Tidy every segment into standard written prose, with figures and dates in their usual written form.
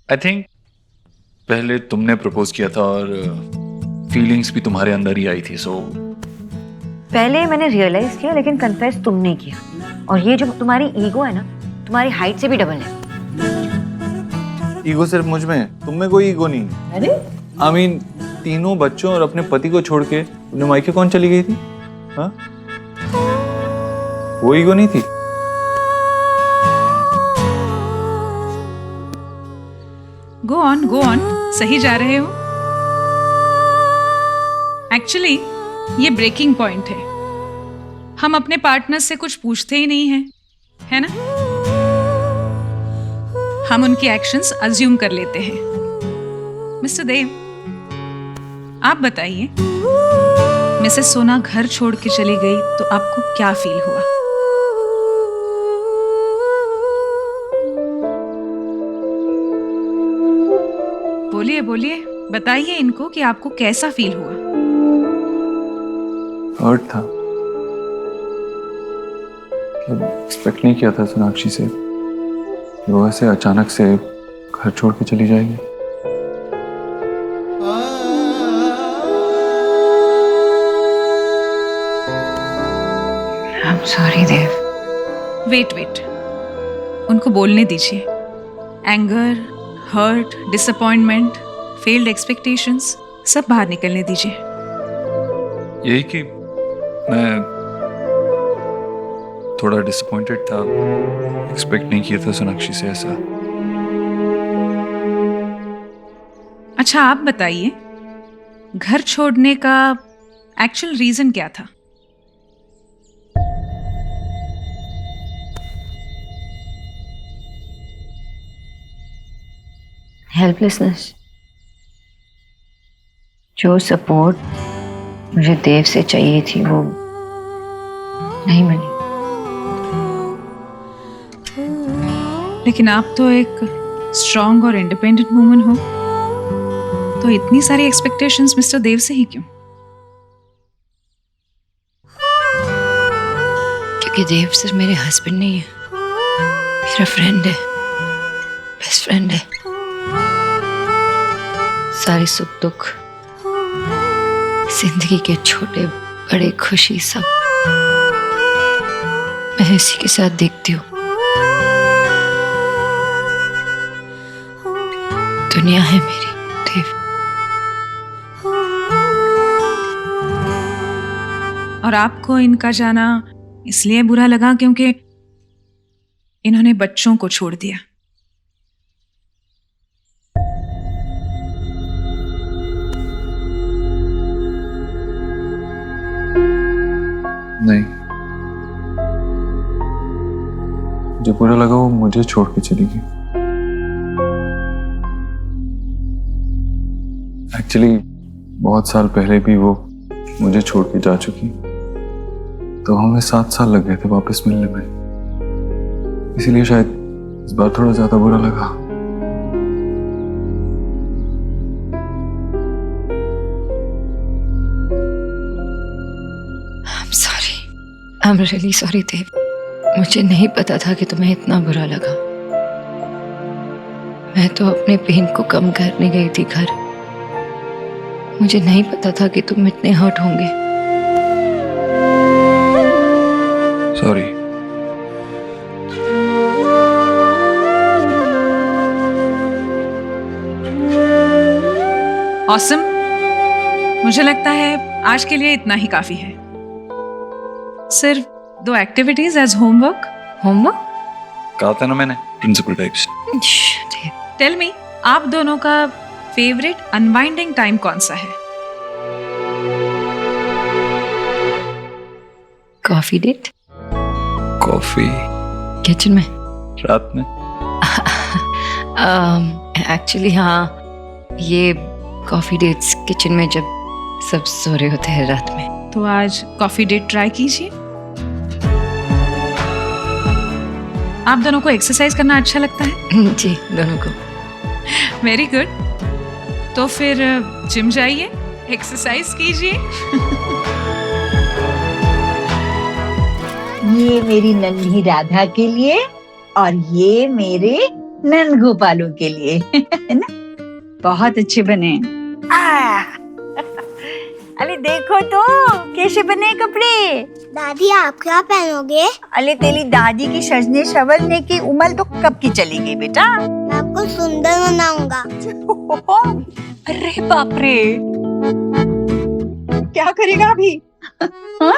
I think पहले तुमने propose किया था और फीलिंग्स भी तुम्हारे अंदर ही आई थी, सो पहले मैंने रियलाइज किया, लेकिन कन्फेस तुमने किया। और ये जो तुम्हारी ईगो है ना, तुम्हारी हाइट से भी डबल है। ईगो सिर्फ मुझ में है, तुम में कोई ईगो नहीं। अरे आई मीन तीनों बच्चों और अपने पति को छोड़ के तुमने मायके कौन चली गई थी? हाँ, वो ईगो नहीं थी? गो ऑन, सही जा रहे हो। एक्चुअली ये ब्रेकिंग पॉइंट है। हम अपने पार्टनर से कुछ पूछते ही नहीं हैं, है ना? हम उनकी एक्शंस अज्यूम कर लेते हैं। मिस्टर देव, आप बताइए, मिसेस सोना घर छोड़ के चली गई तो आपको क्या फील हुआ? बोलिए बोलिए, बताइए इनको कि आपको कैसा फील हुआ। हर्ट था, एक्सपेक्ट नहीं किया था सोनाक्षी से वो ऐसे अचानक से घर छोड़ के चली जाएगी। I am sorry Dev. Wait, उनको बोलने दीजिए। Anger, hurt, disappointment, failed expectations सब बाहर निकलने दीजिए। यही कि मैं थोड़ा डिसअपॉइंटेड था, एक्सपेक्ट नहीं किया था सोनाक्षी से ऐसा। अच्छा, आप बताइए, घर छोड़ने का एक्चुअल रीजन क्या था? हेल्पलेसनेस। जो सपोर्ट मुझे देव से चाहिए थी वो नहीं मिली। लेकिन आप तो एक स्ट्रांग और इंडिपेंडेंट वुमन हो, तो इतनी सारी एक्सपेक्टेशंस मिस्टर देव से ही क्यों? क्योंकि देव सिर्फ मेरे हस्बैंड नहीं है, मेरा फ्रेंड है, बेस्ट फ्रेंड है। सारी सुख दुख, जिंदगी के छोटे बड़े खुशी सब मैं इसी के साथ देखती हूँ। दुनिया है मेरी देव। और आपको इनका जाना इसलिए बुरा लगा क्योंकि इन्होंने बच्चों को छोड़ दिया। नहीं, जो बुरा लगा वो मुझे छोड़ के चली गई। एक्चुअली बहुत साल पहले भी वो मुझे छोड़ के जा चुकी, तो हमें 7 साल लग गए थे वापस मिलने में, इसीलिए शायद इस बार थोड़ा ज्यादा बुरा लगा। I'm really sorry देव। मुझे नहीं पता था कि तुम्हें इतना बुरा लगा। मैं तो अपने पेन को कम करने गई थी घर। मुझे नहीं पता था कि तुम इतने हर्ट होंगे। सॉरी। ऑसम, मुझे लगता है आज के लिए इतना ही काफी है। सिर्फ 2 एक्टिविटीज एज होमवर्क। होमवर्क? कहा था ना मैंने, प्रिंसिपल टाइप्स। टेल मी, आप दोनों का फेवरेट अनवाइंडिंग टाइम कौन सा है? Coffee date. कॉफी? किचन में? रात में? एक्चुअली हाँ, ये कॉफी डेट्स किचन में जब सब सो रहे होते हैं रात में। तो आज कॉफी डेट ट्राई कीजिए। आप दोनों को एक्सरसाइज करना अच्छा लगता है? जी, दोनों को। Very good. तो फिर जिम जाइए, एक्सरसाइज कीजिए। ये मेरी नन्ही राधा के लिए और ये मेरे नंद गोपालों के लिए है ना, बहुत अच्छे बने। अरे देखो तो कैसे बने कपड़े। दादी आप क्या पहनोगे? अरे तेरी दादी की सजने संवरने की उम्र तो कब की चली गई बेटा। मैं आपको सुंदर बनाऊंगा। अरे बाप रे, क्या करेगा अभी? हाँ?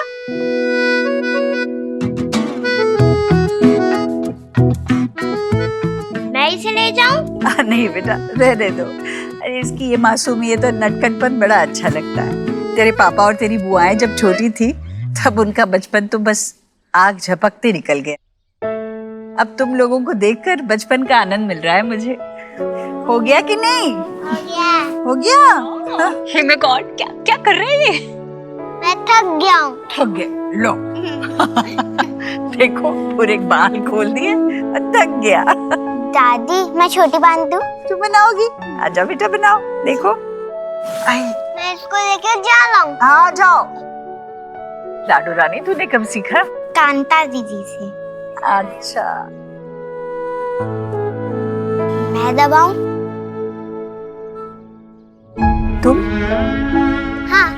मैं इसे ले जाऊं? नहीं बेटा, रहने दो। अरे इसकी ये मासूमियत और नटखटपन बड़ा अच्छा लगता है। तेरे पापा और तेरी बुआएं जब छोटी थी तब उनका बचपन तो बस आग झपकते निकल गया। अब तुम लोगों को देखकर बचपन का आनंद मिल रहा है मुझे। हो गया कि नहीं? हो गया। हो गया? हे माय गॉड, क्या क्या कर रहे हैं ये? मैं थक गया हूँ। थक गए, लो। देखो पूरे बाल खोल दिए और थक गया। दादी मैं छोटी बांध दूं? तू बनाओगी? आजा बेटा बनाओ। देखो आई, मैं इसको लेकर जा लाऊं? आ जाओ। लाडू रानी तूने कब सीखा? कांता दीदी से। अच्छा, मैं दबाऊं? तुम? हाँ।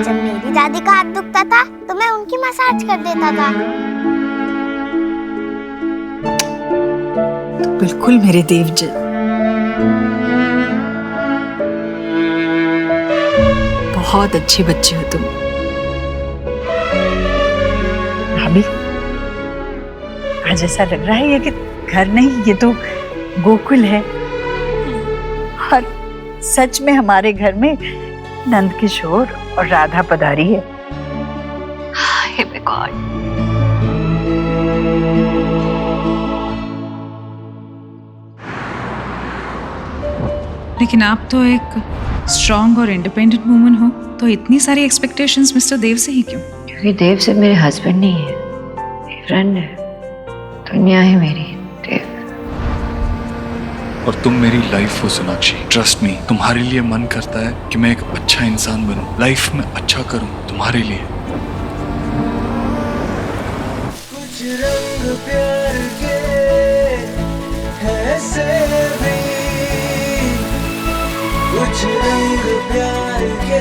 जब मेरी दादी का हाथ दुखता था तो मैं उनकी मसाज कर देता था। बिल्कुल मेरे देव जी। बहुत अच्छे बच्चे हो तुम। भाभी, आज ऐसा लग रहा है ये कि घर नहीं, ये तो गोकुल है। और सच में हमारे घर में नंद किशोर और राधा पधारी है। Hey my God. लेकिन आप तो एक स्ट्रॉन्ग और इंडिपेंडेंट वुमन हो, तो इतनी सारी एक्सपेक्टेशंस मिस्टर देव से ही क्यों? क्योंकि देव सिर्फ मेरे हस्बैंड नहीं है, मेरे फ्रेंड है, दुनिया है मेरी देव। और तुम मेरी लाइफ हो सोनाक्षी। ट्रस्ट मी, तुम्हारे लिए मन करता है कि मैं एक अच्छा इंसान बनूं, लाइफ में अच्छा करूं तुम्हारे लिए। कुछ रंग प्यार के ऐसे भी, कुछ रंग प्यार के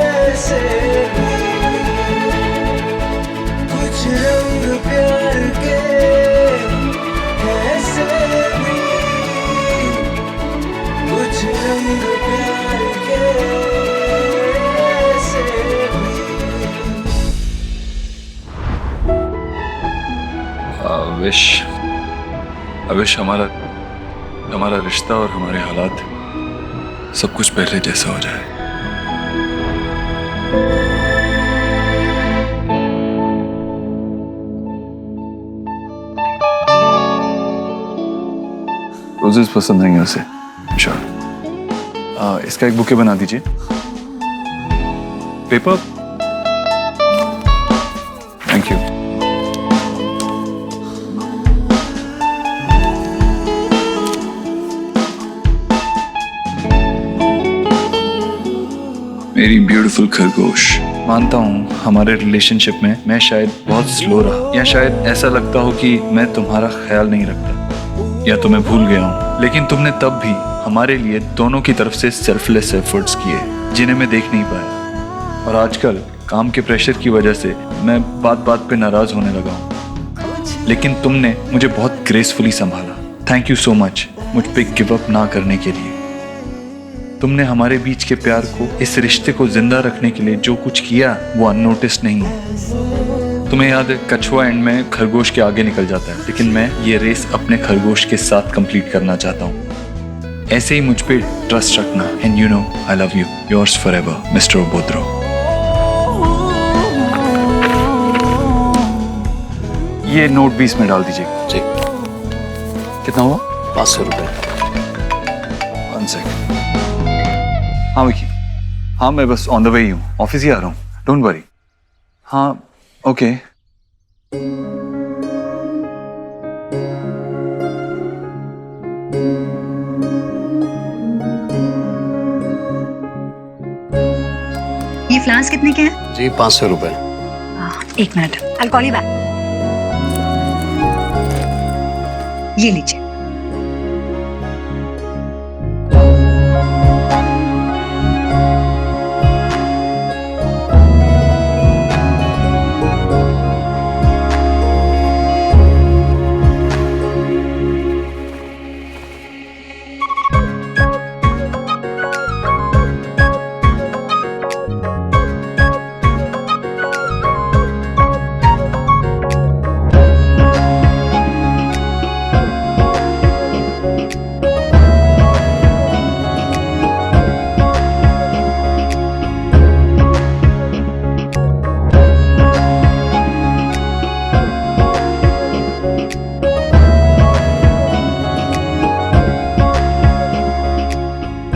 ऐसे भी, कुछ रंग प्यार के ऐसे भी, कुछ रंग प्यार के ऐसे भी। I wish हमारा रिश्ता और हमारे हालात सब कुछ पहले जैसा हो जाए। रोजेस पसंद आएंगे उसे, श्योर। इसका एक बुके बना दीजिए। पेपर। Thank you. मेरी ब्यूटीफुल खरगोश, मानता हूँ हमारे रिलेशनशिप में मैं शायद बहुत स्लो रहा, या शायद ऐसा लगता हो कि मैं तुम्हारा ख्याल नहीं रखता या तुम्हें भूल गया हूँ, लेकिन तुमने तब भी हमारे लिए दोनों की तरफ से सेल्फलेस एफर्ट्स किए जिन्हें मैं देख नहीं पाया। और आजकल काम के प्रेशर की वजह से मैं बात बात पे नाराज होने लगा हूँ, लेकिन तुमने मुझे बहुत ग्रेसफुली संभाला। थैंक यू सो मच मुझ पे गिव अप ना करने के लिए। तुमने हमारे बीच के प्यार को, इस रिश्ते को जिंदा रखने के लिए जो कुछ किया वो अननोटिस्ड नहीं है। तुम्हें याद है कछुआ एंड में खरगोश के आगे निकल जाता है, लेकिन मैं ये रेस अपने खरगोश के साथ कंप्लीट करना चाहता हूँ। ऐसे ही मुझ पे ट्रस्ट रखना। And you know I love you, yours forever mister Obodro. ये नोट 20 में डाल दीजिए। जी। कितना हुआ? 500 रुपये। 1 सेकंड। हाँ विकी, हाँ मैं बस ऑन द वे ही हूँ, ऑफिस ही आ रहा हूँ, डोंट वरी। हाँ ओके। ये फ्लावर्स कितने के हैं? जी 500 रुपये। 1 minute, I'll call you back. ये लीजिए।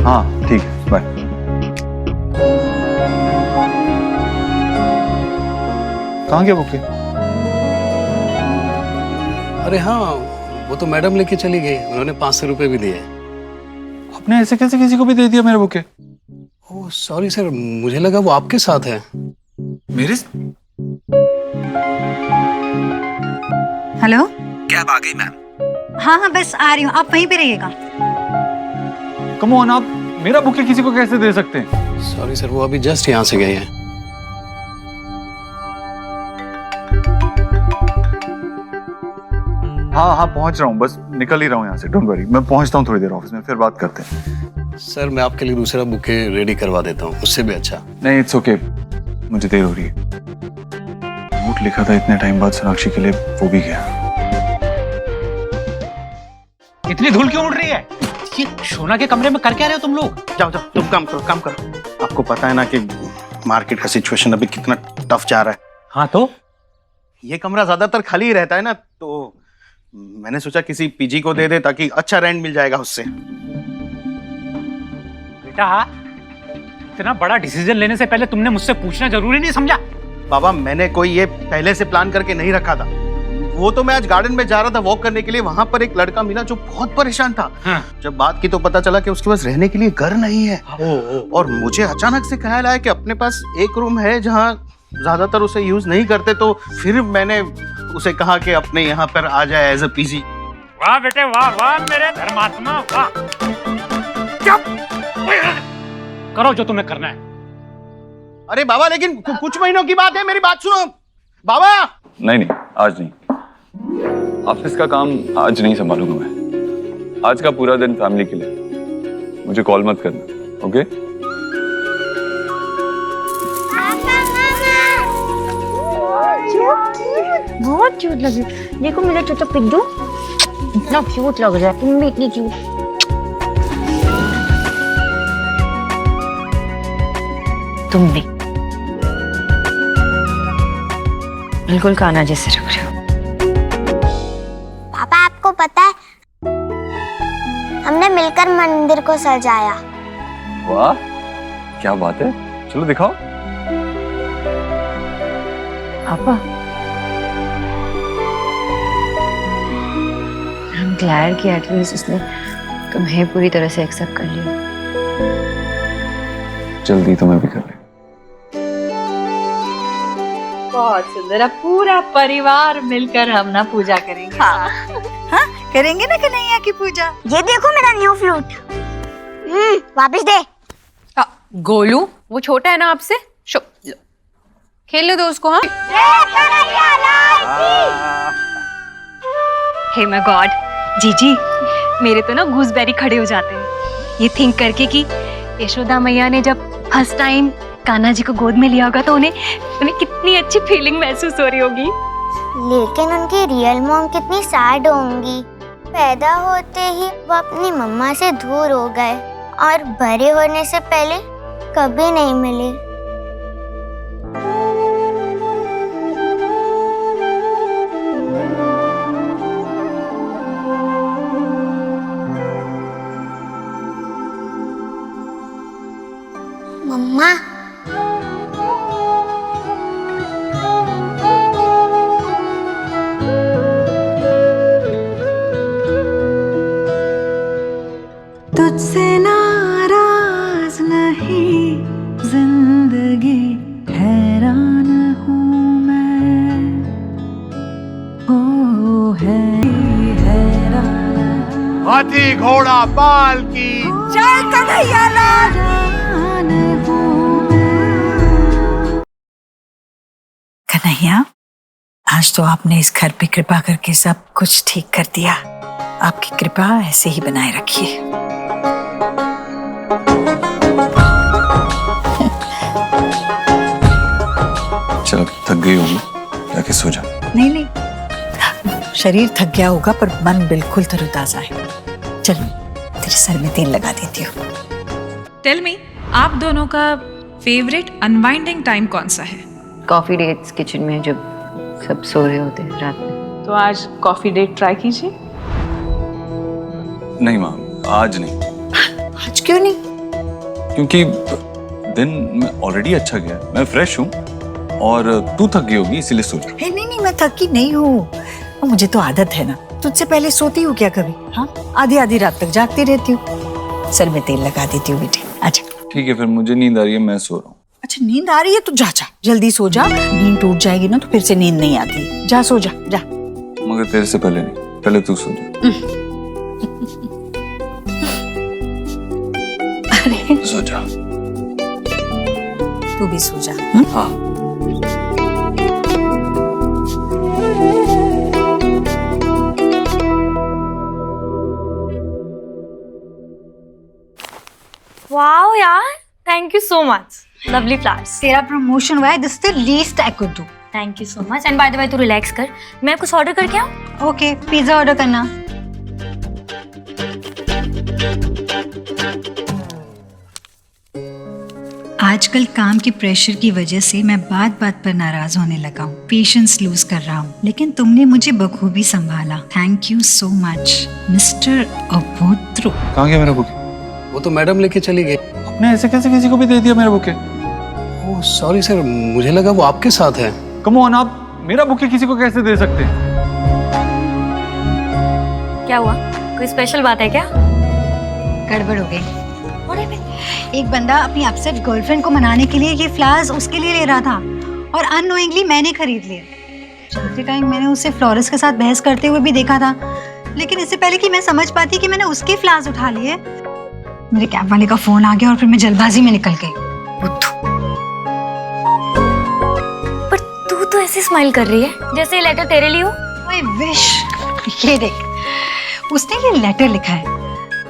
हाँ ठीक है, बाय। कहाँ गया बुके? अरे हाँ, वो तो मैडम लेके चली गई, उन्होंने 500 रुपए भी दिए। आपने ऐसे कैसे किसी को भी दे दिया मेरे बुके? ओह सॉरी सर, मुझे लगा वो आपके साथ है। मेरे हेलो, कैब आ गई मैम। हाँ हाँ बस आ रही हूँ, आप वहीं पे रहिएगा। कम ऑन, आप मेरा बुके किसी को कैसे दे सकते हैं? सॉरी सर, वो अभी जस्ट यहाँ से गए हैं। हाँ हाँ पहुंच रहा हूँ, बस निकल ही रहा हूँ यहाँ से। डोंट वरी, मैं पहुंचता हूँ थोड़ी देर ऑफिस में, फिर बात करते हैं। सर मैं आपके लिए दूसरा बुके रेडी करवा देता हूँ, उससे भी अच्छा। नहीं इट्स ओके, मुझे देर हो रही है। नोट लिखा था इतने टाइम बाद सोनाक्षी के लिए, वो भी गया। इतनी धूल क्यों उड़ रही है? ये सोना के कमरे में कर क्या रहे हो तुम लोग? जाओ जाओ, तुम काम करो, काम करो। आपको पता है ना कि मार्केट का सिचुएशन अभी कितना टफ जा रहा है। हाँ तो ये कमरा ज्यादातर खाली ही रहता है ना, तो मैंने सोचा किसी पीजी को दे दे ताकि अच्छा रेंट मिल जाएगा उससे। बेटा, इतना बड़ा डिसीजन लेने से पहले तुमने मुझसे पूछना जरूरी नहीं समझा? बाबा मैंने कोई ये पहले से प्लान करके नहीं रखा था। वो तो मैं आज गार्डन में जा रहा था वॉक करने के लिए, वहां पर एक लड़का मिला जो बहुत परेशान था। हाँ। जब बात की तो पता चला कि उसके पास रहने के लिए घर नहीं है। और मुझे अचानक से ख्याल आया कि अपने पास एक रूम है जहाँ ज्यादातर उसे यूज नहीं करते, तो फिर मैंने उसे कहा कि अपने यहाँ पर आ जाए एज अ पीजी। वाह बेटे वाह, वाह मेरे धर्मात्मा, वाह। करो जो तुम्हें करना है। अरे बाबा लेकिन कुछ महीनों की बात है, मेरी बात सुनो बाबा। नहीं नहीं, आज नहीं। ऑफिस का काम आज नहीं संभालूंगा मैं। आज का पूरा दिन फैमिली के लिए। मुझे कॉल मत करना, ओके? बहुत क्यूट लगी। देखो मेरा छोटा पिड्डू इतना क्यूट लग रहा है, तुम भी इतनी क्यूट। तुम भी बिल्कुल कान्हा जैसे लग रहे हो। पापा आपको पता है हमने मिलकर मंदिर को सजाया। वाह क्या बात है, चलो दिखाओ। पापा I'm glad कि एटलीस्ट उसने तुम्हें पूरी तरह से एक्सेप्ट कर लिया। जल्दी तुम्हें भी कर ले। बहुत सुंदर। अब पूरा परिवार मिलकर हम ना पूजा करेंगे। हाँ, हाँ करेंगे ना कन्हैया की पूजा। ये देखो मेरा न्यू फ्लूट। वापस दे। गोलू वो छोटा है ना आपसे, लो खेलने दो उसको। हाँ हे माय गॉड, जीजी मेरे तो ना गूसबेरी खड़े हो जाते हैं ये थिंक करके कि यशोदा मैया ने जब फर्स्ट टाइम कान्हा जी को गोद में लिया होगा तो उन्हें कितनी अच्छी फीलिंग महसूस हो रही होगी। लेकिन उनकी रियल मॉम कितनी सैड होंगी। पैदा होते ही वो अपनी मम्मा से दूर हो गए और बड़े होने से पहले कभी नहीं मिले। मम्मा तुझसे नाराज नहीं जिंदगी। हाथी घोड़ा पाल की जय कन्हैया लाल। कन्हैया, आज तो आपने इस घर पे कृपा करके सब कुछ ठीक कर दिया। आपकी कृपा ऐसे ही बनाए रखिए। चल थक गई होगी, जाके सो जा। नहीं नहीं, शरीर थक गया होगा पर मन बिल्कुल तरोताजा है। चल तेरे सर में तेल लगा देती हूँ। टेल मी, आप दोनों का फेवरेट अनवाइंडिंग टाइम कौन सा है? कॉफी डेट्स किचन में जब सब सो रहे होते हैं रात में। तो आज कॉफी डेट ट्राई कीजिए। नहीं माँ, आज नहीं। आज क्यों नहीं? क्योंकि दिन में ऑलरेडी अच्छा गया, मैं फ्रेश हूँ और तू थक गई होगी इसीलिए सो जा। नहीं नहीं, मैं थकी नहीं हूँ। मुझे तो आदत है ना, तुझसे पहले सोती हूँ क्या कभी? हाँ, आधी आधी रात तक जागती रहती हूँ। सर में तेल लगा देती हूँ बेटे। अच्छा ठीक है, फिर मुझे नींद आ रही है, मैं सो रहा हूँ। अच्छा, नींद आ रही है तो जा जा, जल्दी सो जा। नींद टूट जाएगी ना तो फिर से नींद नहीं आती। जा सो जा, जा। मगर तेरे से पहले नहीं, पहले तू सो जा। अरे सो जा। तू भी सो जा। हाँ। वाओ यार, thank you so much. Lovely flowers. तेरा प्रमोशन हुआ है, this is the least I could do. Thank you so much. And by the way, तू रिलैक्स कर, मैं कुछ ऑर्डर करके आऊँ? ओके, पिज्जा ऑर्डर करना। आजकल काम के प्रेशर की वजह से मैं बात बात पर नाराज होने लगा हूँ, पेशेंस लूज कर रहा हूँ, लेकिन तुमने मुझे बखूबी संभाला। Thank you so much mister Abhodro. कहाँ गया मेरा बुके? वो तो मैडम लेके चली गई। आपने ऐसे कैसे किसी को भी दे दिया मेरा बुके? ओह सॉरी सर, मुझे लगा वो आपके साथ है। कम ऑन, आप मेरा बुके किसी को कैसे दे सकते हैं? क्या हुआ? कोई स्पेशल बात है क्या? गड़बड़ हो गई। एक बंदा अपनी अपसेट गर्लफ्रेंड को मनाने के लिए ये फ्लावर्स उसके लिए ले रहा था और अननोइंगली मैंने खरीद लिए। चलते टाइम मैंने उसे फ्लोरिस्ट के साथ बहस करते हुए भी देखा था, लेकिन इससे पहले कि मैं समझ पाती कि मैंने उसके फ्लावर्स उठा लिए, मेरे कैब वाले का फोन आ गया और फिर मैं जल्दबाजी में निकल गई। पर तू तो ऐसे स्माइल कर रही है जैसे ये लेटर तेरे लिए हो। I wish. ये देख, उसने ये लेटर लिखा है।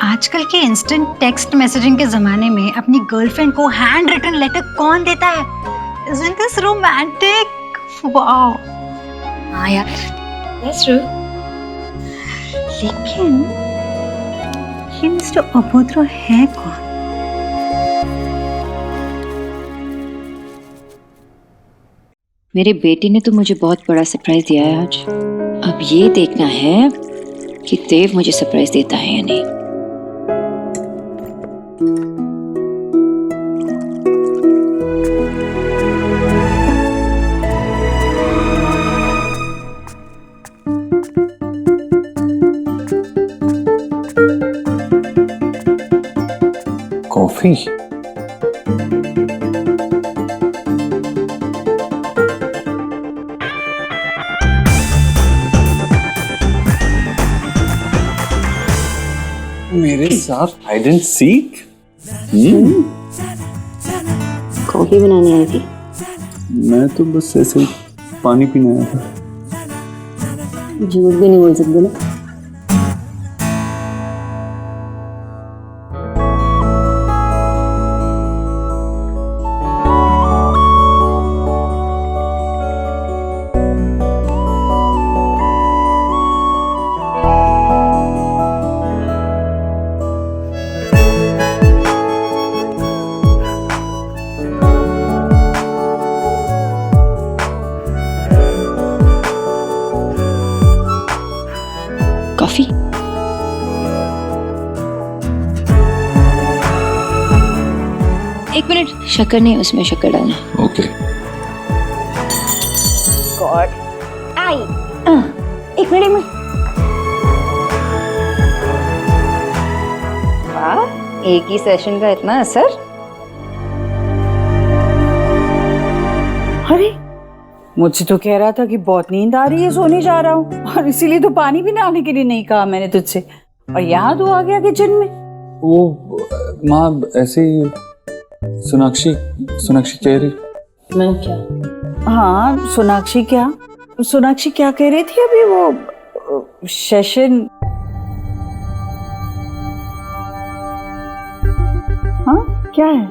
आजकल के इंस्टेंट टेक्स्ट मैसेजिंग के जमाने में अपनी गर्लफ्रेंड को हैंड रिटन लेटर कौन देता है? Isn't this romantic? Wow. हाँ यार, that's true. लेकिन ये मिस्टर अभोद्रो है कौन? मेरे बेटे ने तो मुझे बहुत बड़ा सरप्राइज दिया है आज। अब ये देखना है कि देव मुझे सरप्राइज देता है या नहीं। कॉफी? मेरे साथ हाइड एंड सीक? कॉफी बनाने आई थी। मैं तो बस ऐसे ही पानी पीने आया था। झूठ भी नहीं बोल सकते ना। कॉफी? एक मिनट, शक्कर नहीं, उसमें शक्कर डालना। ओके। गॉड, आई एक मिनट। वाह, एक ही सेशन का इतना असर। अरे मुझसे तो कह रहा था कि बहुत नींद आ रही है, सोने जा रहा हूँ, और इसीलिए तो पानी भी नहाने के लिए नहीं कहा मैंने तुझसे। और यहाँ तू आ गया किचन में। वो माँ ऐसे ही सोनाक्षी सोनाक्षी कह रही। मैं क्या? हाँ सोनाक्षी क्या कह रही थी अभी? वो सेशन। हाँ क्या है?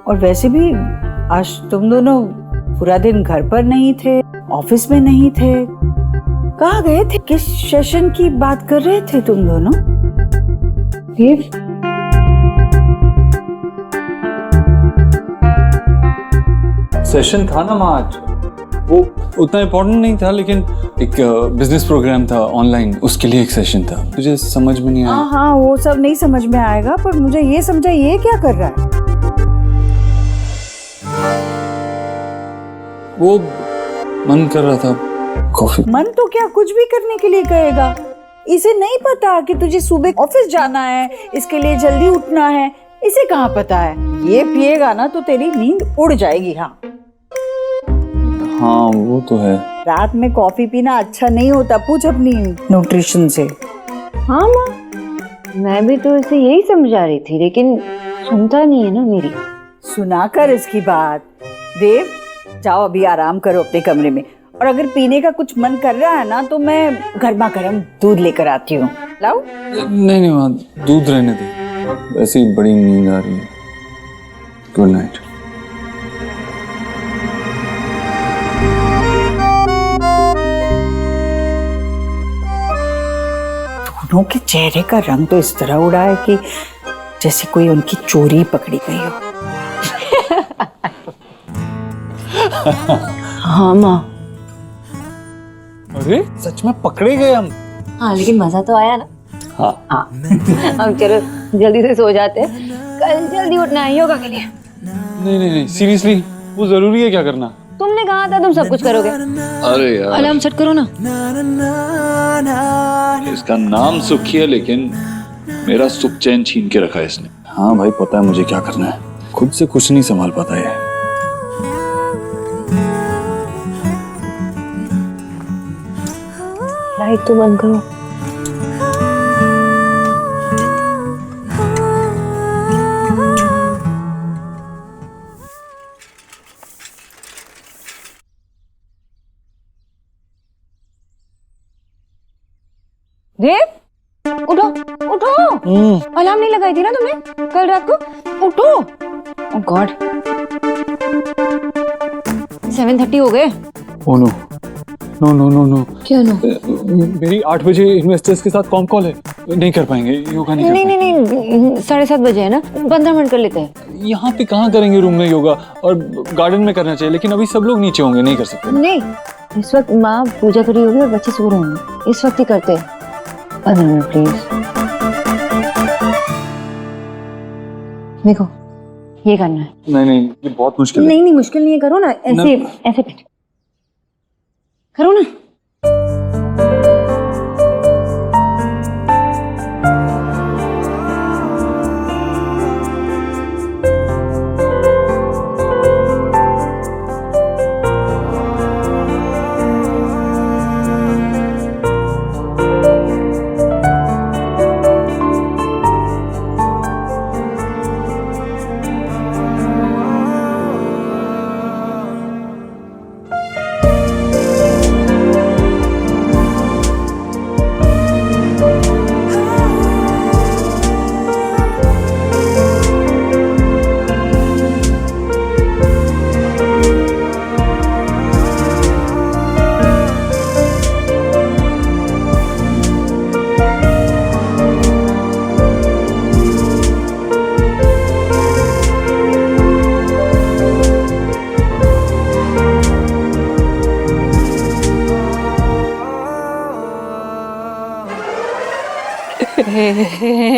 और वैसे भी आज तुम दोनों पूरा दिन घर पर नहीं थे, ऑफिस में नहीं थे, कहाँ गए थे? किस सेशन की बात कर रहे थे तुम दोनों? सेशन था ना माँ आज, वो उतना इम्पोर्टेंट नहीं था, लेकिन एक बिजनेस प्रोग्राम था ऑनलाइन, उसके लिए एक सेशन था। तुझे समझ में नहीं आया? हाँ वो सब नहीं समझ में आएगा, पर मुझे ये समझा ये क्या कर रहा है? वो मन कर रहा था कॉफी। मन तो क्या कुछ भी करने के लिए कहेगा। इसे नहीं पता कि तुझे सुबह ऑफिस जाना है, इसके लिए जल्दी उठना है, इसे कहाँ पता है? ये पिएगा ना तो तेरी नींद उड़ जाएगी। हाँ वो तो है। रात में कॉफी पीना अच्छा नहीं होता, पूछ अपनी न्यूट्रिशन से। हाँ माँ, मैं भी तो इसे यही समझा रही थी, लेकिन सुनता नहीं है ना मेरी। सुना कर इसकी बात। देव जाओ अभी आराम करो अपने कमरे में, और अगर पीने का कुछ मन कर रहा है ना तो मैं गर्मा गर्म दूध लेकर आती हूँ। लाओ? नहीं माँ, दूध रहने दे, वैसे ही बड़ी नींद आ रही है। Good night. दोनों के चेहरे का रंग तो इस तरह उड़ा है कि जैसे कोई उनकी चोरी पकड़ी गई हो। हाँ माँ। अरे सच में पकड़े गए हम। हाँ लेकिन मजा तो आया ना। हाँ अब चलो जल्दी से सो जाते हैं, कल जल्दी उठना है योगा के लिए। नहीं सीरियसली, वो जरूरी है क्या करना? तुमने कहा था तुम सब कुछ करोगे। अरे यार अलार्म सेट करो ना। इसका नाम सुखी है, लेकिन मेरा सुख चैन छीन के रखा है इसने। हाँ भाई पता है मुझे क्या करना है, खुद से कुछ नहीं संभाल पाता है। लाइट तो बंद करो। देव उठो उठो, अलार्म नहीं लगाई थी ना तुमने कल रात को? उठो। ओह गॉड 7:30 हो गए। Oh no no no no no. क्या नो? मेरी 8 बजे इन्वेस्टर्स के साथ कॉल है, नहीं कर पाएंगे, योगा नहीं कर पाएंगे। नहीं 7:30 बजे है ना, 15 मिनट कर लेते हैं। यहाँ पे कहाँ करेंगे रूम में योगा, और गार्डन में करना चाहिए, लेकिन अभी सब लोग नीचे होंगे, नहीं कर सकते। नहीं इस वक्त माँ पूजा करी होगी और बच्चे सो रहे होंगे, इस वक्त ही करते हैं। 15 मिनट प्लीज। देखो ये करना है। नहीं ये बहुत मुश्किल है। नहीं मुश्किल नहीं है, करो ना ऐसे ऐसे करो ना।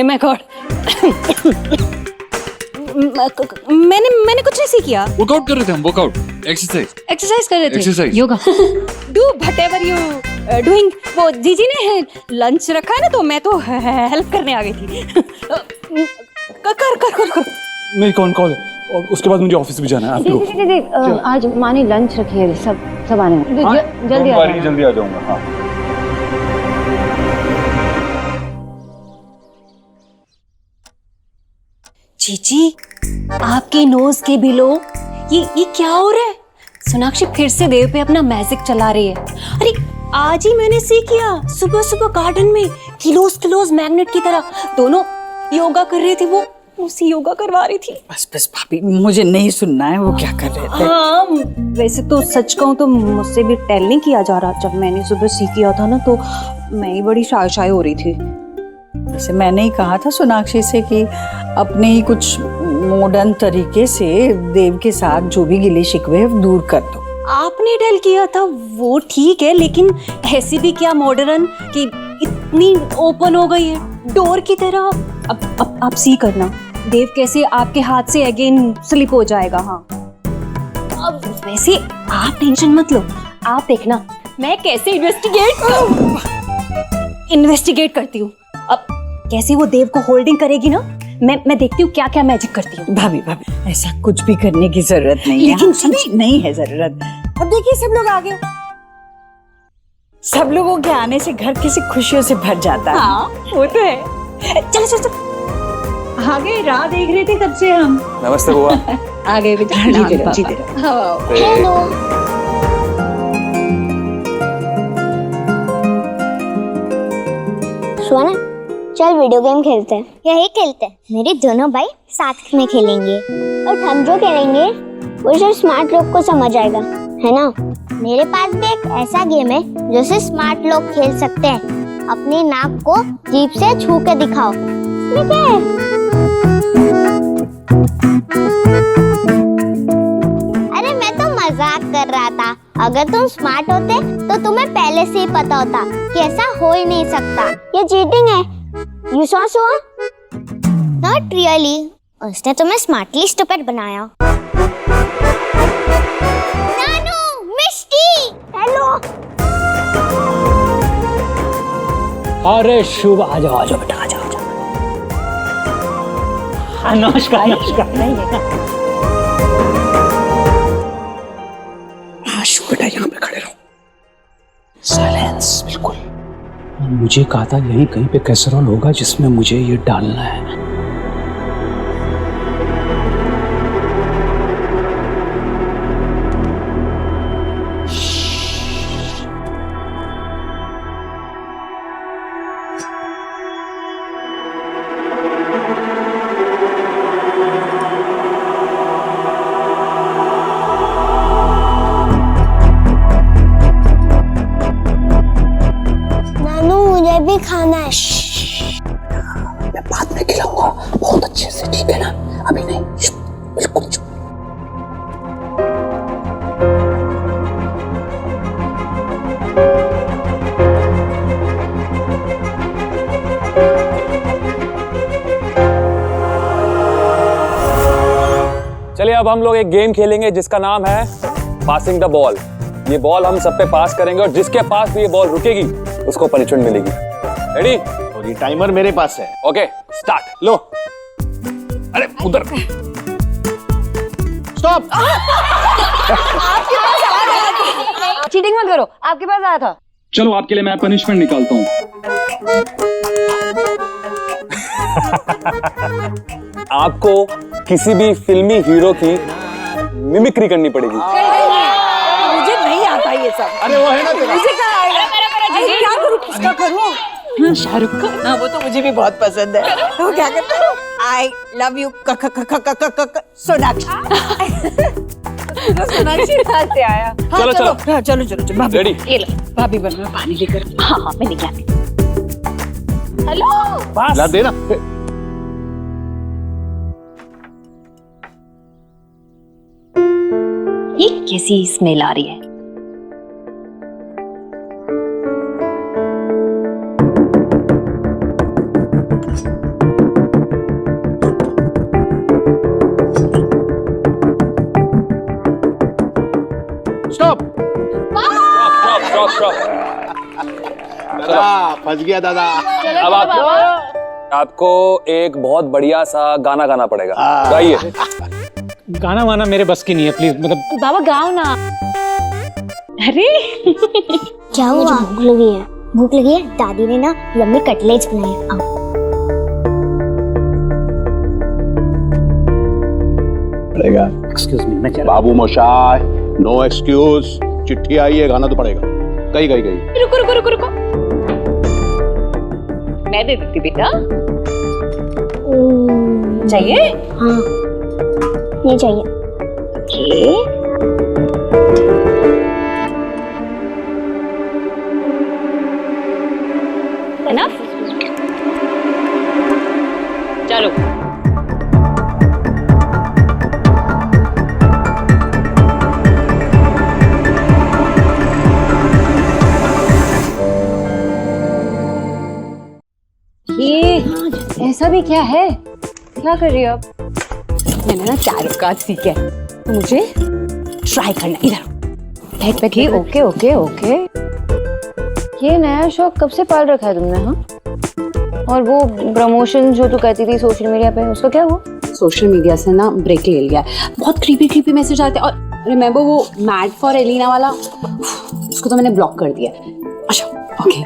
मैं गॉड मैंने कुछ नहीं किया। वर्कआउट कर रहे थे हम, वर्कआउट एक्सरसाइज कर रहे थे। Yoga. Do whatever you doing. वो जीजी ने लंच रखा है ना, तो मैं तो हेल्प करने आ गई थी। कर मेरी कौन कॉल है, और उसके बाद मुझे ऑफिस भी जाना है। दीदी आज माँ ने लंच रखी है, सब आने में। जल्दी आ जाऊंगा। हाँ जीजी, आपके नोज के बिलो ये क्या हो रहा है? सोनाक्षी फिर से देव पे अपना मैजिक चला रही है। अरे आज ही मैंने सीख किया, सुबह सुबह गार्डन में किलोस किलोस मैग्नेट की तरह दोनों योगा कर रही थी। वो उसी योगा करवा रही थी। बस बस भाभी, मुझे नहीं सुनना है वो क्या कर रहे थे। हाँ, वैसे तो सच कहूँ तो मुझसे भी टेल नहीं किया जा रहा। जब मैंने सुबह सीख किया था ना तो मैं ही बड़ी शाय शाय हो रही थी। जैसे मैंने ही कहा था सोनाक्षी से कि अपने ही कुछ मॉडर्न तरीके से देव के साथ जो भी गिले शिकवे दूर कर दो। आपने टेल किया था वो ठीक है, लेकिन ऐसी भी क्या मॉडर्न कि इतनी ओपन हो गई है डोर की तरह। अब आप सी करना, देव कैसे आपके हाथ से अगेन स्लिप हो जाएगा। हाँ, अब वैसे आप टेंशन मत लो, आप देखना मैं कैसे इन्वेस्टिगेट करती हूँ। अब कैसे वो देव को होल्डिंग करेगी ना, मैं देखती हूँ क्या क्या मैजिक करती हूँ। भाभी भाभी, ऐसा कुछ भी करने की जरूरत नहीं है। लेकिन नहीं है जरूरत। अब देखिए सब लोग आ गए। सब लोगों के आने से घर कैसे खुशियों से भर जाता है। हाँ, वो तो है। चलो चलो चलो, आगे राह देख रहे थे कब से हम। नमस्ते बुआ। आ गए बेटा, जीते रहो, जीते रहो। हेलो। सोना, चल वीडियो गेम खेलते हैं। यही खेलते हैं। मेरे दोनों भाई साथ में खेलेंगे और हम जो खेलेंगे वो सिर्फ स्मार्ट लोग को समझ आएगा, है ना? मेरे पास भी एक ऐसा गेम है जो सिर्फ स्मार्ट लोग खेल सकते हैं। अपनी नाक को जीभ से छू के दिखाओ। ठीक है? अरे मैं तो मजाक कर रहा था। अगर तुम स्मार्ट होते तो तुम्हें पहले से ही पता होता कि ऐसा हो ही नहीं सकता। ये चीटिंग है। You saw so? Not really. उसने तुम्हें स्मार्टली स्टूपिड बनाया। नानू, मिष्टी, हेलो। अरे शुभ, आ जाओ बेटा, आ जाओ। नमस्कार नमस्कार। नहीं है शुभ बेटा, यहाँ पे खड़े रहो। साइलेंस, बिल्कुल। मुझे कहा था यही कहीं पे कैसरोल होगा जिसमें मुझे ये डालना है। मुझे भी खाना है। मैं बाद में खिलाऊंगा बहुत अच्छे से, ठीक है ना? अभी नहीं, बिल्कुल चुप। चलिए अब हम लोग एक गेम खेलेंगे जिसका नाम है पासिंग द बॉल। ये बॉल हम सब पे पास करेंगे और जिसके पास भी ये बॉल रुकेगी उसको पनिशमेंट मिलेगी। रेडी? और ये टाइमर मेरे पास है। Okay, start. लो। अरे उधर। स्टॉप। चीटिंग मत करो, आपके पास आया था। चलो आपके लिए मैं पनिशमेंट निकालता हूँ। आपको किसी भी फिल्मी हीरो की मिमिक्री करनी पड़ेगी। मुझे नहीं आता ये सब। अरे वो है ना तेरा। मुझे क्या आएगा? क्या करूँ, किसका करूँ? शाहरुख खान। हाँ, वो तो मुझे भी बहुत पसंद है। वो क्या करता है? I love you Sonakshi. Sonakshi कहाँ से आया? चलो चलो हाँ, चलो भाभी। रेडी? ये लो, भाभी बन मैं पानी लेकर। हाँ, मैं लेके आती। हेलो। ला देना। ये कैसी स्मेल आ रही है? स्टॉप। स्टॉप। दादा फंस गया दादा। अब आपको एक बहुत बढ़िया सा गाना गाना पड़ेगा। गाइए। गाना वाना मेरे बस की नहीं है, प्लीज। मतलब बाबा गाओ ना। अरे क्या हुआ? भूख लगी है। भूख लगी है? दादी ने ना यम्मी कटलेट्स बनाए। आओ। पड़ेगा। एक्सक्यूज मी, मैं क्या बाबू मोशाय, नो एक्सक्यूज। चिट्ठी आई है, गाना तो पड़ेगा। गई गई गई। रुको रुको रुको रुको, मैं दे देती बेटा। चाहिए? हाँ, ये चाहिए। ओके। Enough? चलो। ये ऐसा भी क्या है? क्या कर रही हो आप? मैंने ना चारुकाज सीखा है, तो मुझे ट्राई करना। इधर बैठ बैठ। Okay okay okay. ये नया शौक कब से पाल रखा है तुमने? हाँ, और वो प्रमोशन जो तू कहती थी सोशल मीडिया पे, उसका क्या हुआ? सोशल मीडिया से ना ब्रेक ले लिया। बहुत क्रीपी मैसेज आते हैं। और रिमेंबर वो मैड फॉर एलिना वाला, उसको तो मैंने ब्लॉक कर दिया। अच्छा ओके,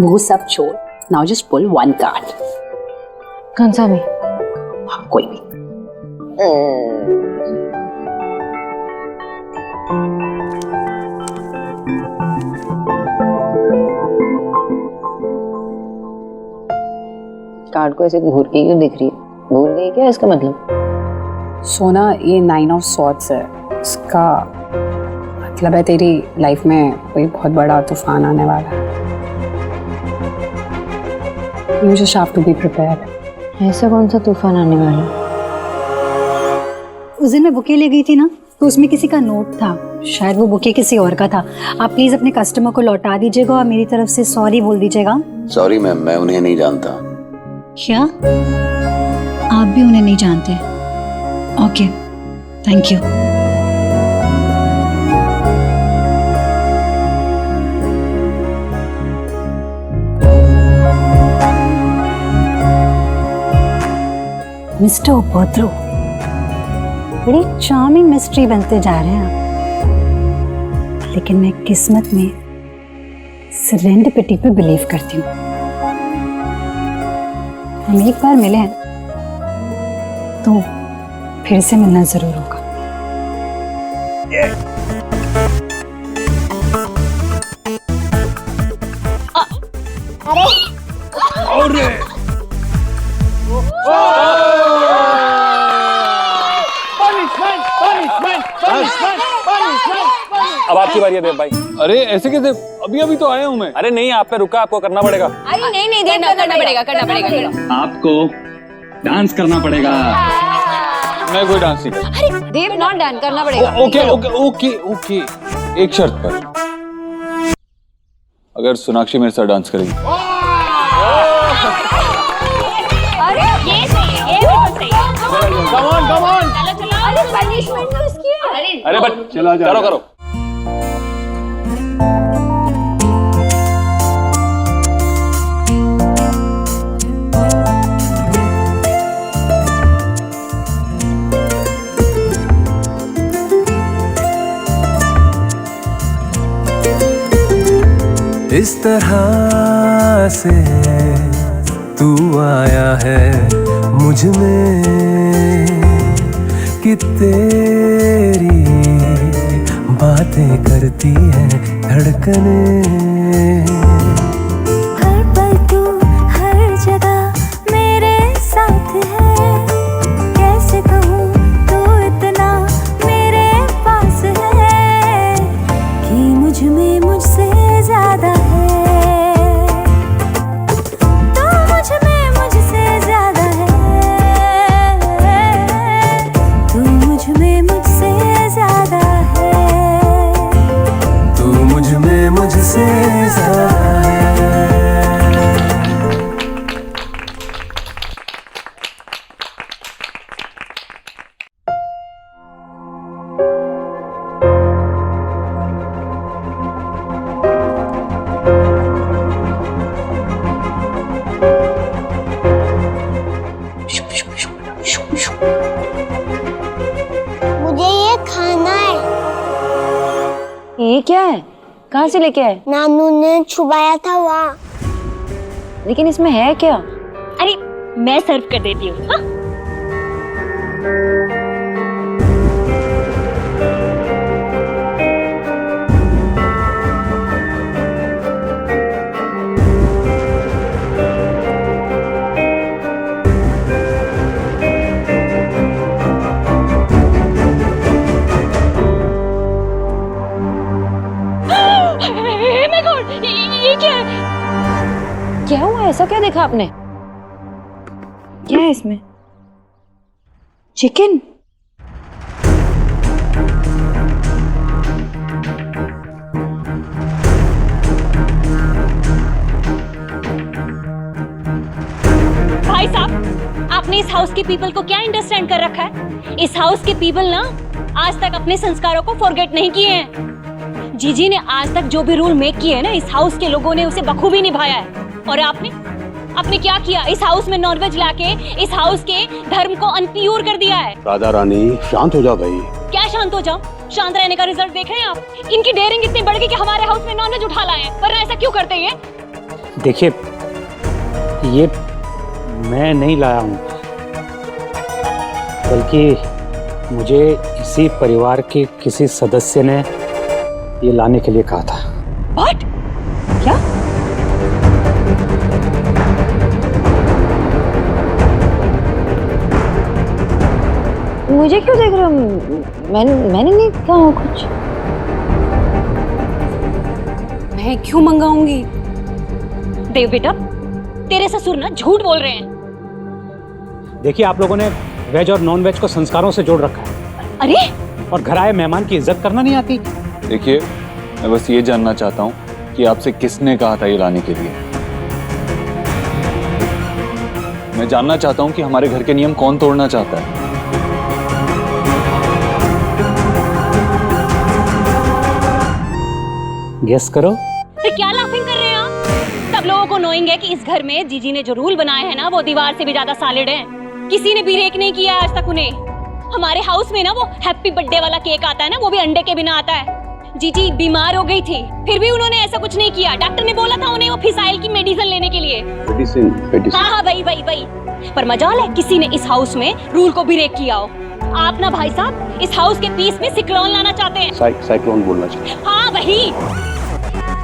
वो सब छोड़, now just pull one card. कौन सा भी? हाँ, कोई भी। कार्ड को ऐसे घूर के क्यों दिख रही है? भूल गई क्या इसका मतलब? सोना, ये 9 ऑफ सॉर्ड्स है। इसका मतलब है तेरी लाइफ में कोई बहुत बड़ा तूफान आने वाला है। You just have to be prepared. ऐसा कौन सा तूफान आने वाला है? उस दिन मैं बुके ले गई थी ना, तो उसमें किसी का नोट था। शायद वो बुके किसी और का था। आप प्लीज अपने कस्टमर को लौटा दीजिएगा और मेरी तरफ से सॉरी बोल दीजिएगा। सॉरी मैम, मैं उन्हें नहीं जानता। क्या आप भी उन्हें नहीं जानते? Okay, thank you. मिस्टर उपद्रो, बड़ी चार्मिंग मिस्ट्री बनते जा रहे हैं आप। लेकिन मैं किस्मत में सेरेंडिपिटी पे बिलीव करती हूँ। हम एक बार मिले हैं तो फिर से मिलना जरूर होगा। अरे अब आपकी बारी है देव भाई। अरे ऐसे कैसे? अभी अभी तो आया हूँ मैं। अरे नहीं, आप पे रुका, आपको करना पड़ेगा। अरे नहीं करना पड़ेगा। आपको डांस करना पड़ेगा। मैं कोई डांस नहीं करता। अरे देव, नॉट डन, करना पड़ेगा। ओके ओके ओके ओके, एक शर्त पर, अगर सोनाक्षी मेरे साथ डांस करेगी। अरे ये सही है, ये बिल्कुल सही है। Come on. चलो। अरे पनिशमेंट तो इसकी है। अरे बट करो। इस तरह से तू आया है मुझ में कि तेरी बातें करती हैं धड़कने। हर पल तू हर जगह मेरे साथ है। कैसे कहूँ तू इतना मेरे पास है कि मुझ में मुझसे ज्यादा है। तू मुझ में मुझसे ज्यादा है। तू मुझ में मुझसे ज्यादा है। तू मुझ में मुझसे ज्यादा है। मुझे ये खाना है। ये क्या है? कहाँ से लेके आए? नानू ने छुपाया था वहाँ। लेकिन इसमें है क्या? अरे मैं सर्व कर देती हूँ। हाँ? मैं गॉड, ये क्या है? क्या हुआ? ऐसा क्या देखा आपने? क्या है इसमें? चिकन? भाई साहब, आपने इस हाउस के पीपल को क्या अंडरस्टैंड कर रखा है? इस हाउस के पीपल ना आज तक अपने संस्कारों को फॉरगेट नहीं किए हैं। जीजी ने आज तक जो भी रूल मेक किए हैं ना, इस हाउस के लोगों ने उसे बखूबी निभाया है। और आपने क्या किया? इस हाउस में नॉनवेज लाके इस हाउस के धर्म को अनप्योर कर दिया है। राधा रानी शांत हो जाओ भाई। क्या शांत हो जाओ? शांत रहने का रिजल्ट देख रहे हैं आप? इनकी डेयरिंग इतनी बढ़ गई कि हमारे हाउस में नॉनवेज उठा लाए हैं। वरना ऐसा क्यों करते ये? देखिए, ये मैं नहीं लाया हूँ, बल्कि मुझे इसी परिवार के किसी सदस्य ने ये लाने के लिए कहा था। What? क्या? मुझे क्यों देख रहे हो? मैंने नहीं कहा कुछ। मैं क्यों मंगाऊंगी? देव बेटा, तेरे ससुर ना झूठ बोल रहे हैं। देखिए, आप लोगों ने वेज और नॉन वेज को संस्कारों से जोड़ रखा है। अरे, और घर आए मेहमान की इज्जत करना नहीं आती। देखिए, मैं बस ये जानना चाहता हूँ कि आपसे किसने कहा था ये लाने के लिए। मैं जानना चाहता हूँ कि हमारे घर के नियम कौन तोड़ना चाहता है। गेस करो। तो क्या लाफिंग कर रहे हैं आप? सब लोगों को नोइंग है कि इस घर में जीजी ने जो रूल बनाए हैं ना, वो दीवार से भी ज्यादा सॉलिड हैं। किसी ने भी ब्रेक नहीं किया आज तक उन्हें। हमारे हाउस में ना वो हैप्पी बर्थडे वाला केक आता है ना, वो भी अंडे के बिना आता है। जीजी बीमार हो गई थी, फिर भी उन्होंने ऐसा कुछ नहीं किया। डॉक्टर ने बोला था उन्हें वो फिसाइल की मेडिसिन लेने के लिए। मेडिसिन। हाँ, वही। पर मजाल है किसी ने इस हाउस में रूल को ब्रेक किया हो। आप ना भाई साहब इस हाउस के पीस में सिक्लोन लाना चाहते हैं। साइक्लोन बोलना चाहिए। हाँ, वही।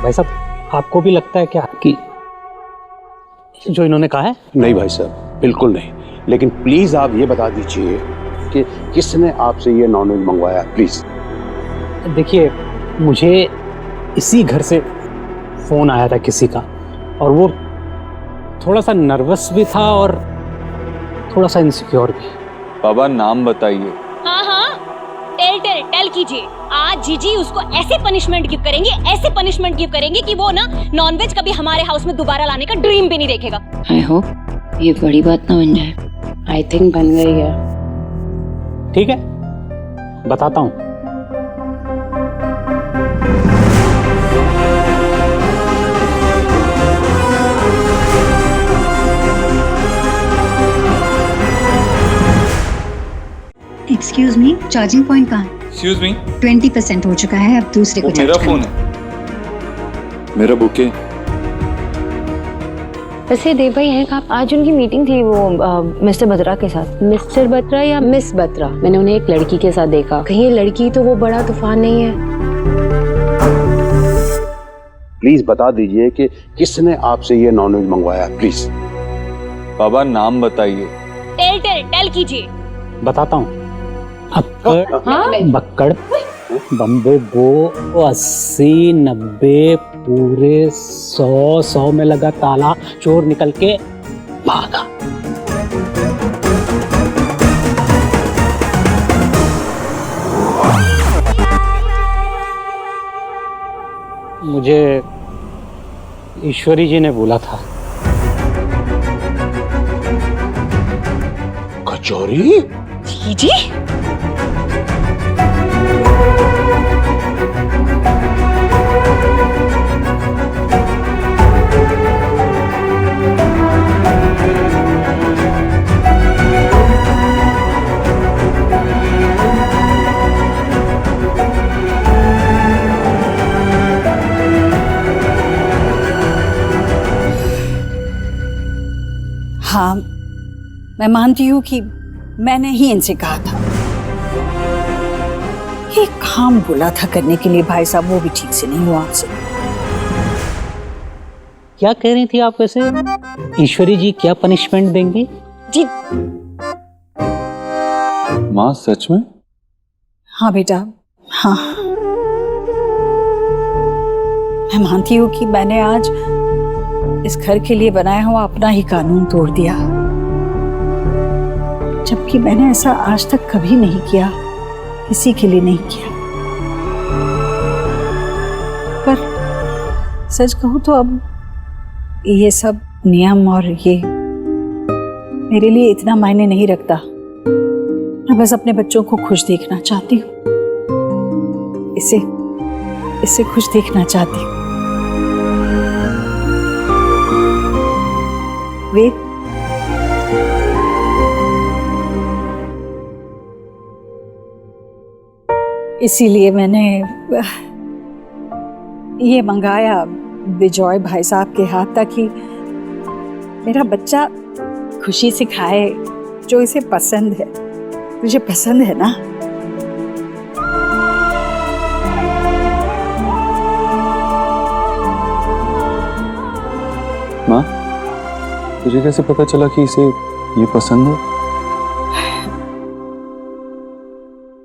भाई साहब, आपको भी लगता है क्या कि जो इन्होंने कहा है? नहीं भाई साहब, बिल्कुल नहीं। लेकिन प्लीज आप ये बता दीजिए कि किसने आपसे ये नॉनवेज मंगवाया, प्लीज। देखिए, मुझे इसी घर से फोन आया था किसी का, और वो थोड़ा सा नर्वस भी था और थोड़ा सा इनसिक्योर भी। बाबा, नाम बताइए। हाँ, टेल कीजिए। आज जीजी उसको ऐसे पनिशमेंट गिव करेंगे कि वो ना नॉनवेज कभी हमारे हाउस में दोबारा लाने का ड्रीम भी नहीं देखेगा। आई होप ये बड़ी बात ना बन जाए। आई थिंक बन गई है। ठीक है, बताता हूँ। एक्सक्यूज मी, चार्जिंग पॉइंट कहाँ है? एक्सक्यूज मी, 20% हो चुका है, अब दूसरे को मेरा चार्ज फोन करना। है, मेरा बुके। वैसे देव भाई हैं कहाँ? आज उनकी मीटिंग थी वो मिस्टर बत्रा के साथ। मिस्टर बत्रा या मिस बत्रा? मैंने उन्हें एक लड़की के साथ देखा। कहीं ये लड़की तो वो बड़ा तूफान नहीं है? प्लीज बता दीजिए कि किसने आपसे ये नॉनवेज मंगवाया, प्लीज। बाबा, नाम बताइए। टेल कीजिए। बताता हूँ। अक्कड़, बक्कड़, बम्बे, गो, 80, 90, पूरे 100 में लगा ताला, चोर निकल के भागा। मुझे ईश्वरी जी ने बोला था। कचौरी? जीजी? हाँ, मैं मानती हूँ कि मैंने ही इनसे कहा था। एक काम बोला था करने के लिए भाई साहब, वो भी ठीक से नहीं हुआ आपसे। क्या कह रही थी आप वैसे? ईश्वरी जी क्या पनिशमेंट देंगे? जी माँ, सच में? हाँ बेटा, हाँ। मैं मानती हूँ कि मैंने आज इस घर के लिए बनाया हुआ अपना ही कानून तोड़ दिया, जबकि मैंने ऐसा आज तक कभी नहीं किया, किसी के लिए नहीं किया। पर सच कहूँ तो अब ये सब नियम और ये मेरे लिए इतना मायने नहीं रखता। मैं बस अपने बच्चों को खुश देखना चाहती हूँ, इसे खुश देखना चाहती हूँ। वेद, इसीलिए मैंने ये मंगाया विजय भाई साहब के हाथ, ताकि मेरा बच्चा खुशी से खाए जो इसे पसंद है। तुझे पसंद है ना? माँ, तुझे कैसे पता चला कि इसे ये पसंद है?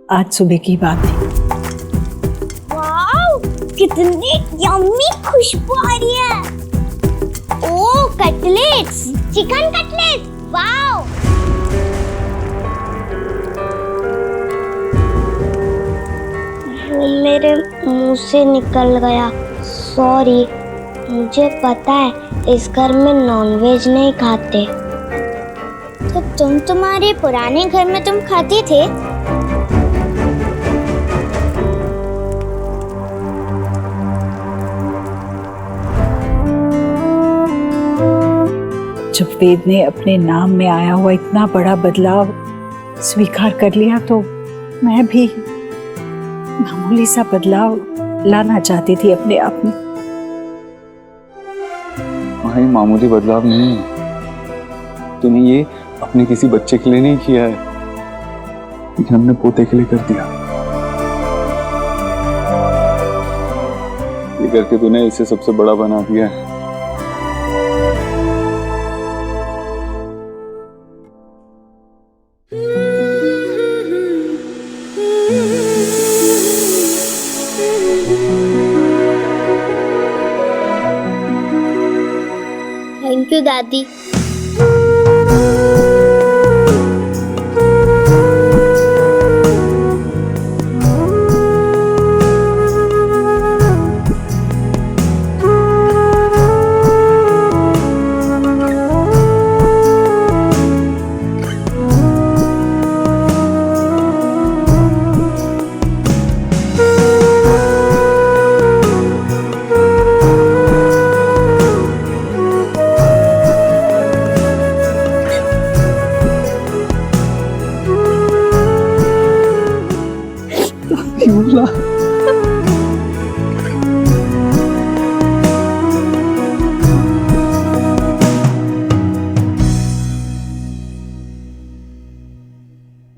आज सुबह की बात है। वाओ, कितनी यम्मी खुशबू आ रही है। ओह, कटलेट्स, चिकन कटलेट्स, वाओ। वो मेरे मुंह से निकल गया, सॉरी। मुझे पता है इस घर में नॉनवेज नहीं खाते। तो तुम्हारे पुराने घर में तुम खाते थे? जब वेद ने अपने नाम में आया हुआ इतना बड़ा बदलाव स्वीकार कर लिया, तो मैं भी मामूली सा बदलाव लाना चाहती थी अपने आप में। वहाँ ये मामूली बदलाव नहीं है। तूने ये अपने किसी बच्चे के लिए नहीं किया है, लेकिन हमने पोते के लिए कर दिया। ये करके तूने इसे सबसे बड़ा बना दिया है। थैंक यू दादी।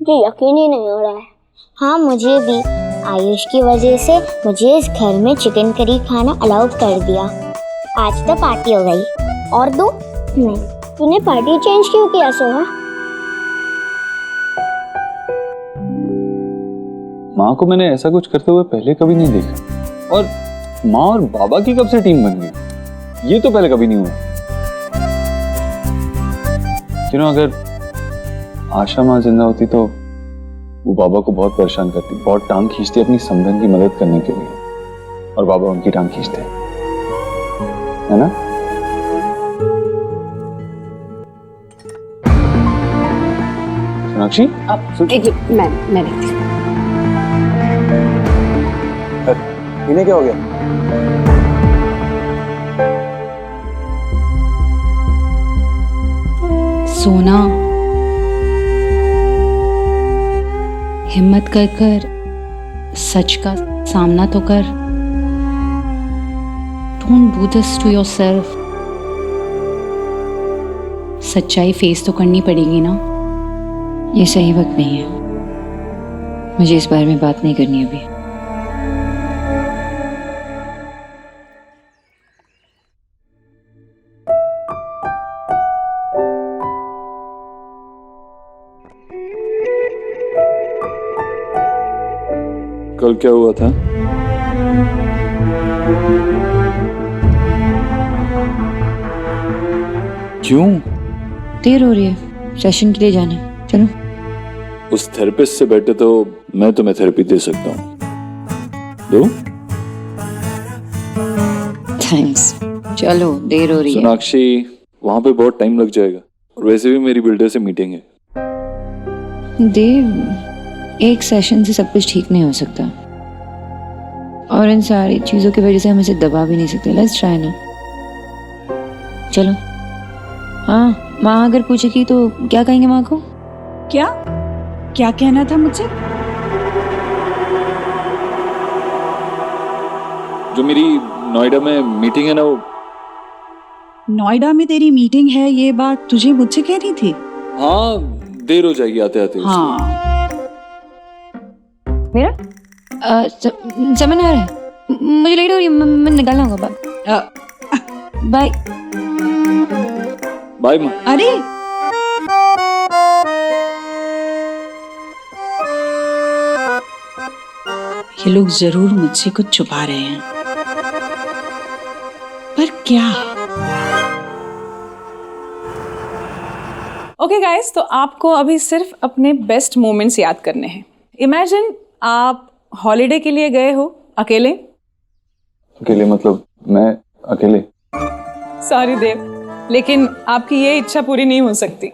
मुझे यकीन ही नहीं हो रहा है। हाँ, मुझे भी आयुष की वजह से मुझे इस घर में चिकन करी खाना अलाउड कर दिया। आज तो पार्टी हो गई। और दो? नहीं। तूने पार्टी चेंज क्यों किया सोहा? माँ को मैंने ऐसा कुछ करते हुए पहले कभी नहीं देखा। और माँ और बाबा की कब से टीम बन गई, ये तो पहले कभी नहीं हुआ। क्यों, अगर आशा माँ जिंदा होती तो वो बाबा को बहुत परेशान करती, बहुत टांग खींचती अपनी समधन की मदद करने के लिए, और बाबा उनकी टांग खींचते, है ना? सोनाक्षी, अब मैं देखती हूँ। इन्हें क्या हो गया? सोना, हिम्मत कर कर सच का सामना तो कर। Don't do this to yourself. सच्चाई फेस तो करनी पड़ेगी ना। ये सही वक्त नहीं है, मुझे इस बारे में बात नहीं करनी अभी। कल क्या हुआ था? क्यों? देर हो रही है, सेशन के लिए जाना है, चलो। उस थेरेपिस्ट से बेटर तो मैं तुम्हें थेरेपी दे सकता हूँ। दो? थैंक्स, चलो देर हो रही है। सोनाक्षी, वहां पे बहुत टाइम लग जाएगा और वैसे भी मेरी बिल्डर से मीटिंग है। देव, एक सेशन से सब कुछ ठीक नहीं हो सकता और इन सारी चीजों की वजह से हम इसे दबा भी नहीं सकते। लेट्स ट्राई ना, चलो। हाँ, माँ अगर पूछेगी तो क्या कहेंगे माँ को? क्या क्या कहना था मुझसे? जो मेरी नोएडा में मीटिंग है ना, वो नोएडा में तेरी मीटिंग है, ये बात तुझे मुझसे कहनी थी? हाँ, देर हो जाएगी आते आते। हाँ। मेरा समझ नहीं आ रहा है, मुझे लेट हो रही है, मैं निकलना होगा। बाय बाय माँ। अरे ये लोग जरूर मुझसे कुछ छुपा रहे हैं, पर क्या? ओके गाइस, तो आपको अभी सिर्फ अपने बेस्ट मोमेंट्स याद करने हैं। इमेजिन आप हॉलीडे के लिए गए हो अकेले। अकेले मतलब मैं अकेले? सॉरी देव, लेकिन आपकी ये इच्छा पूरी नहीं हो सकती।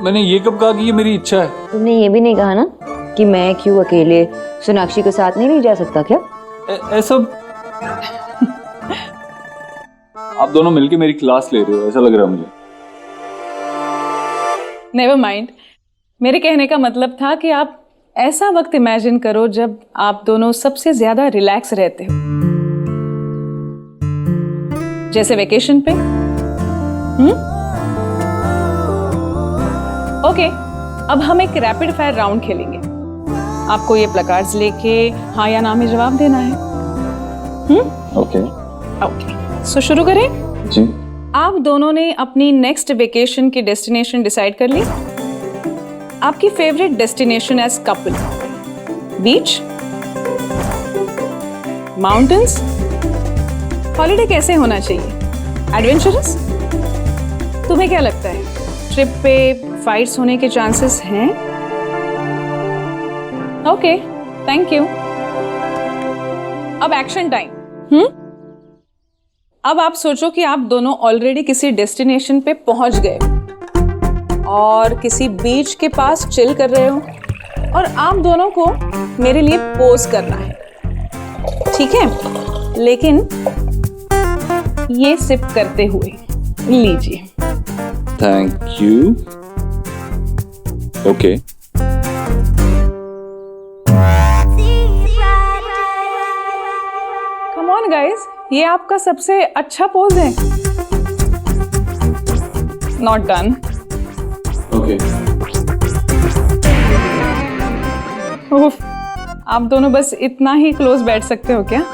मैंने ये कब कहा कि ये मेरी इच्छा है? तुमने ये भी नहीं कहा ना कि मैं क्यों अकेले सोनाक्षी के साथ नहीं जा सकता क्या? ऐसा आप दोनों मिलके मेरी क्लास ले रहे हो ऐसा लग रहा है मुझे। नेवर माइंड, मेरे कहने का मतलब था कि आप ऐसा वक्त इमेजिन करो जब आप दोनों सबसे ज्यादा रिलैक्स रहते हो, जैसे वेकेशन पे। ओके, अब हम एक रैपिड फायर राउंड खेलेंगे। आपको ये प्लकार्ड्स लेके हाँ या ना में जवाब देना है। ओके ओके, सो शुरू करें? जी। आप दोनों ने अपनी नेक्स्ट वेकेशन की डेस्टिनेशन डिसाइड कर ली? आपकी फेवरेट डेस्टिनेशन एज कपल, बीच, माउंटेन्स? हॉलीडे कैसे होना चाहिए? एडवेंचरस? तुम्हें क्या लगता है, ट्रिप पे फाइट्स होने के चांसेस हैं? Okay, thank you. अब एक्शन टाइम। अब आप सोचो कि आप दोनों ऑलरेडी किसी डेस्टिनेशन पे पहुंच गए और किसी बीच के पास चिल कर रहे हो और आप दोनों को मेरे लिए पोज करना है, ठीक है? लेकिन ये सिप करते हुए। लीजिए। Thank you. Okay. Come on guys, ये आपका सबसे अच्छा पोज है। Not done. ओके। उफ, आप दोनों बस इतना ही क्लोज बैठ सकते हो क्या?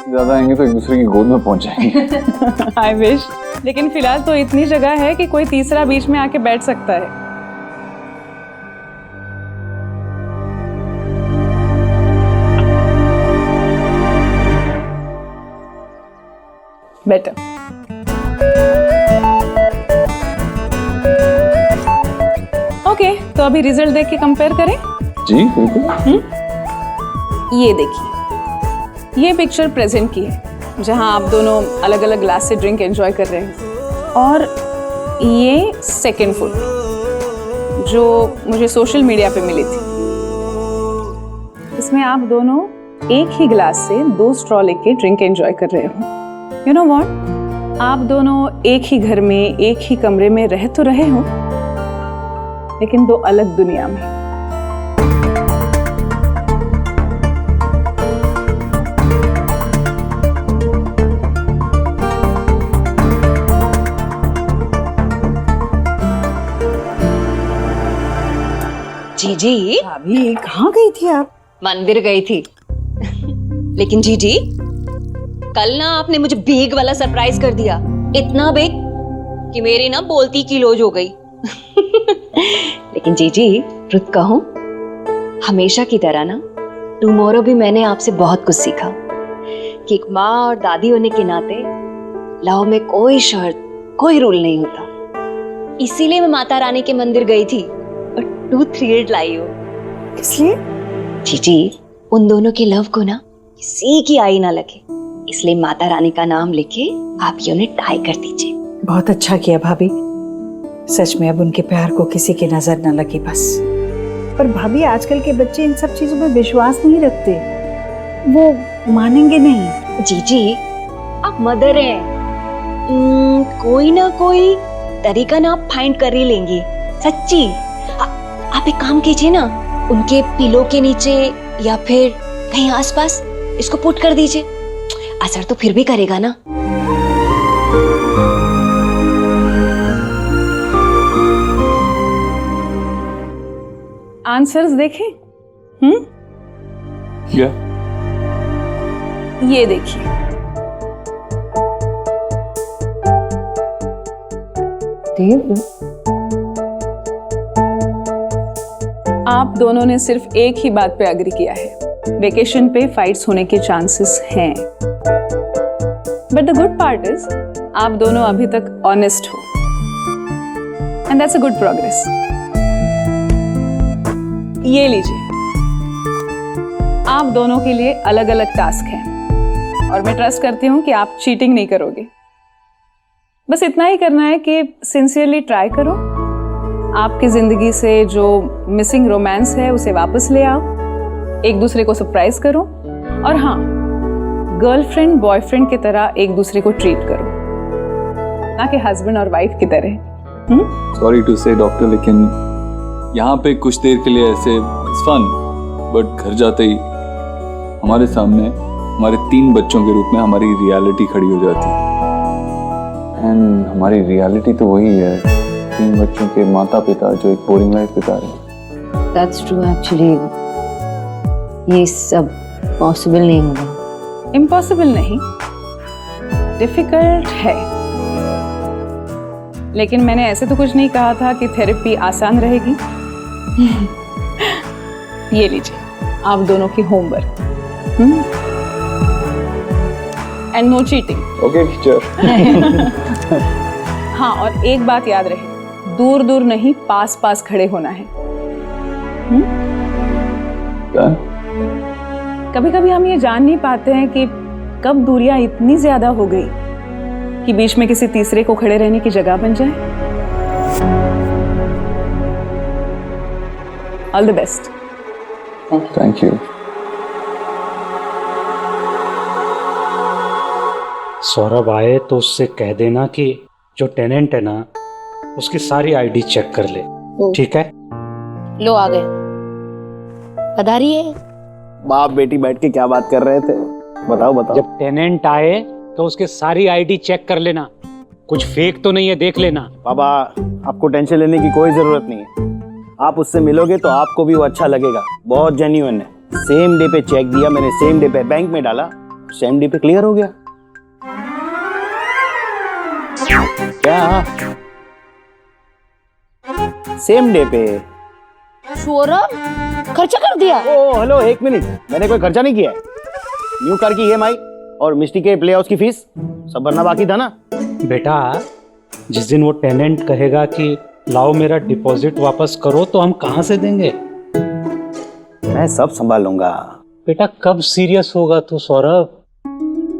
ज्यादा आएंगे तो एक दूसरे की गोद में पहुंच जाएंगे। आई विश, लेकिन फिलहाल तो इतनी जगह है कि कोई तीसरा बीच में आके बैठ सकता है। बेटर। ओके, तो अभी रिजल्ट देख के कंपेयर करें। जी बिल्कुल। ये देखिए, ये पिक्चर प्रेजेंट की है जहां आप दोनों अलग अलग ग्लास से ड्रिंक एंजॉय कर रहे हैं, और ये सेकंड फोटो जो मुझे सोशल मीडिया पे मिली थी। इसमें आप दोनों एक ही ग्लास से 2 स्ट्रॉ लेके ड्रिंक एंजॉय कर रहे हो। यू नो व्हाट, आप दोनों एक ही घर में एक ही कमरे में रह तो रहे हो, लेकिन 2 अलग दुनिया में। जीजी, अभी कहाँ गई थी आप? मंदिर गई थी। लेकिन जीजी, कल ना आपने मुझे बेग वाला सरप्राइज कर दिया, इतना बेग कि मेरी ना बोलती की लोज हो गई। लेकिन जीजी, ट्रुथ कहूं, हमेशा की तरह ना टुमारो भी मैंने आपसे बहुत कुछ सीखा कि एक माँ और दादी होने के नाते लव में कोई शर्त, कोई रूल नहीं होता। इसीलिए मैं माता रानी के मंदिर गई थी और 238 लाई हूँ। किस लिए? जीजी, उन दोनों के लव को ना किसी की आई ना लगे, इसलिए माता रानी का नाम लेके आप ये उन्हें टाई कर दीजिए। बहुत अच्छा किया भाभी। सच में अब उनके प्यार को किसी की नजर न लगी बस। पर भाभी, आजकल के बच्चे इन सब चीजों में विश्वास नहीं रखते, वो मानेंगे नहीं। जीजी, आप मदर हैं, कोई ना कोई तरीका ना आप फाइंड कर ही लेंगी। सच्ची। आप एक काम कीजिए ना, उनके पिलो के नीचे या फिर कहीं आसपास इसको पुट कर दीजिए, असर तो फिर भी करेगा ना। आंसर्स देखें? क्या? ये देखिए, आप दोनों ने सिर्फ एक ही बात पे एग्री किया है, वेकेशन पे फाइट्स होने के चांसेस हैं। But the good part is आप दोनों अभी तक ऑनेस्ट हो, and that's a good progress. ये लीजिए, आप दोनों के लिए अलग अलग टास्क हैं और मैं ट्रस्ट करती हूँ कि आप चीटिंग नहीं करोगे। बस इतना ही करना है कि सिंसियरली ट्राई करो, आपकी जिंदगी से जो मिसिंग रोमांस है उसे वापस ले आओ, एक दूसरे को सरप्राइज करो, और हाँ, गर्लफ्रेंड बॉयफ्रेंड की तरह एक दूसरे को ट्रीट करो, ना कि हस्बैंड और वाइफ की तरह। सॉरी टू से डॉक्टर, लेकिन यहाँ पे कुछ देर के लिए ऐसे फन, बट घर जाते ही हमारे सामने हमारे 3 बच्चों के रूप में हमारी रियलिटी खड़ी हो जाती है। एंड हमारी रियलिटी तो वही है, 3 बच्चों के माता पिता जो एक बोरिंग लाइफ बिता रहे हैं। That's true actually. ये सब पॉसिबल नहीं होगा। इम्पॉसिबल नहीं, डिफिकल्ट है, लेकिन मैंने ऐसे तो कुछ नहीं कहा था कि थेरेपी आसान रहेगी। ये लीजिए, आप दोनों की homework, and no cheating. Okay teacher. हाँ, और एक बात याद रहे, दूर दूर नहीं, पास पास खड़े होना है। क्या? कभी कभी हम ये जान नहीं पाते हैं कि कब दूरियां इतनी ज्यादा हो गई कि बीच में किसी तीसरे को खड़े रहने की जगह बन जाए। All the best. Thank you. Saurabh आए तो उससे कह देना कि जो टेनेंट है ना, उसकी सारी आईडी चेक कर ले, ठीक है? लो आ गए, पधारिए। बाप बेटी बैठ के क्या बात कर रहे थे? बताओ बताओ। जब टेनेंट आए तो उसके सारी आईडी चेक कर लेना, कुछ फेक तो नहीं है, देख लेना। बाबा, आपको टेंशन लेने की कोई जरूरत नहीं है, आप उससे मिलोगे तो आपको भी वो अच्छा लगेगा, बहुत जेन्युइन है। सेम डे पे चेक दिया मैंने, सेम डे पे बैंक में डाला, सेम डे पे क्लियर हो गया। क्या? सेम डे पे। सौरभ, खर्चा कर दिया? ओ हेलो, 1 मिनट, मैंने कोई खर्चा नहीं किया है। न्यू कार की EMI और मिस्टी के प्ले हाउस की फीस सब भरना बाकी था ना। बेटा, जिस दिन वो टेनेंट कहेगा कि लाओ मेरा डिपॉजिट वापस करो, तो हम कहाँ से देंगे? मैं सब संभाल लूंगा। बेटा, कब सीरियस होगा तू सौरभ?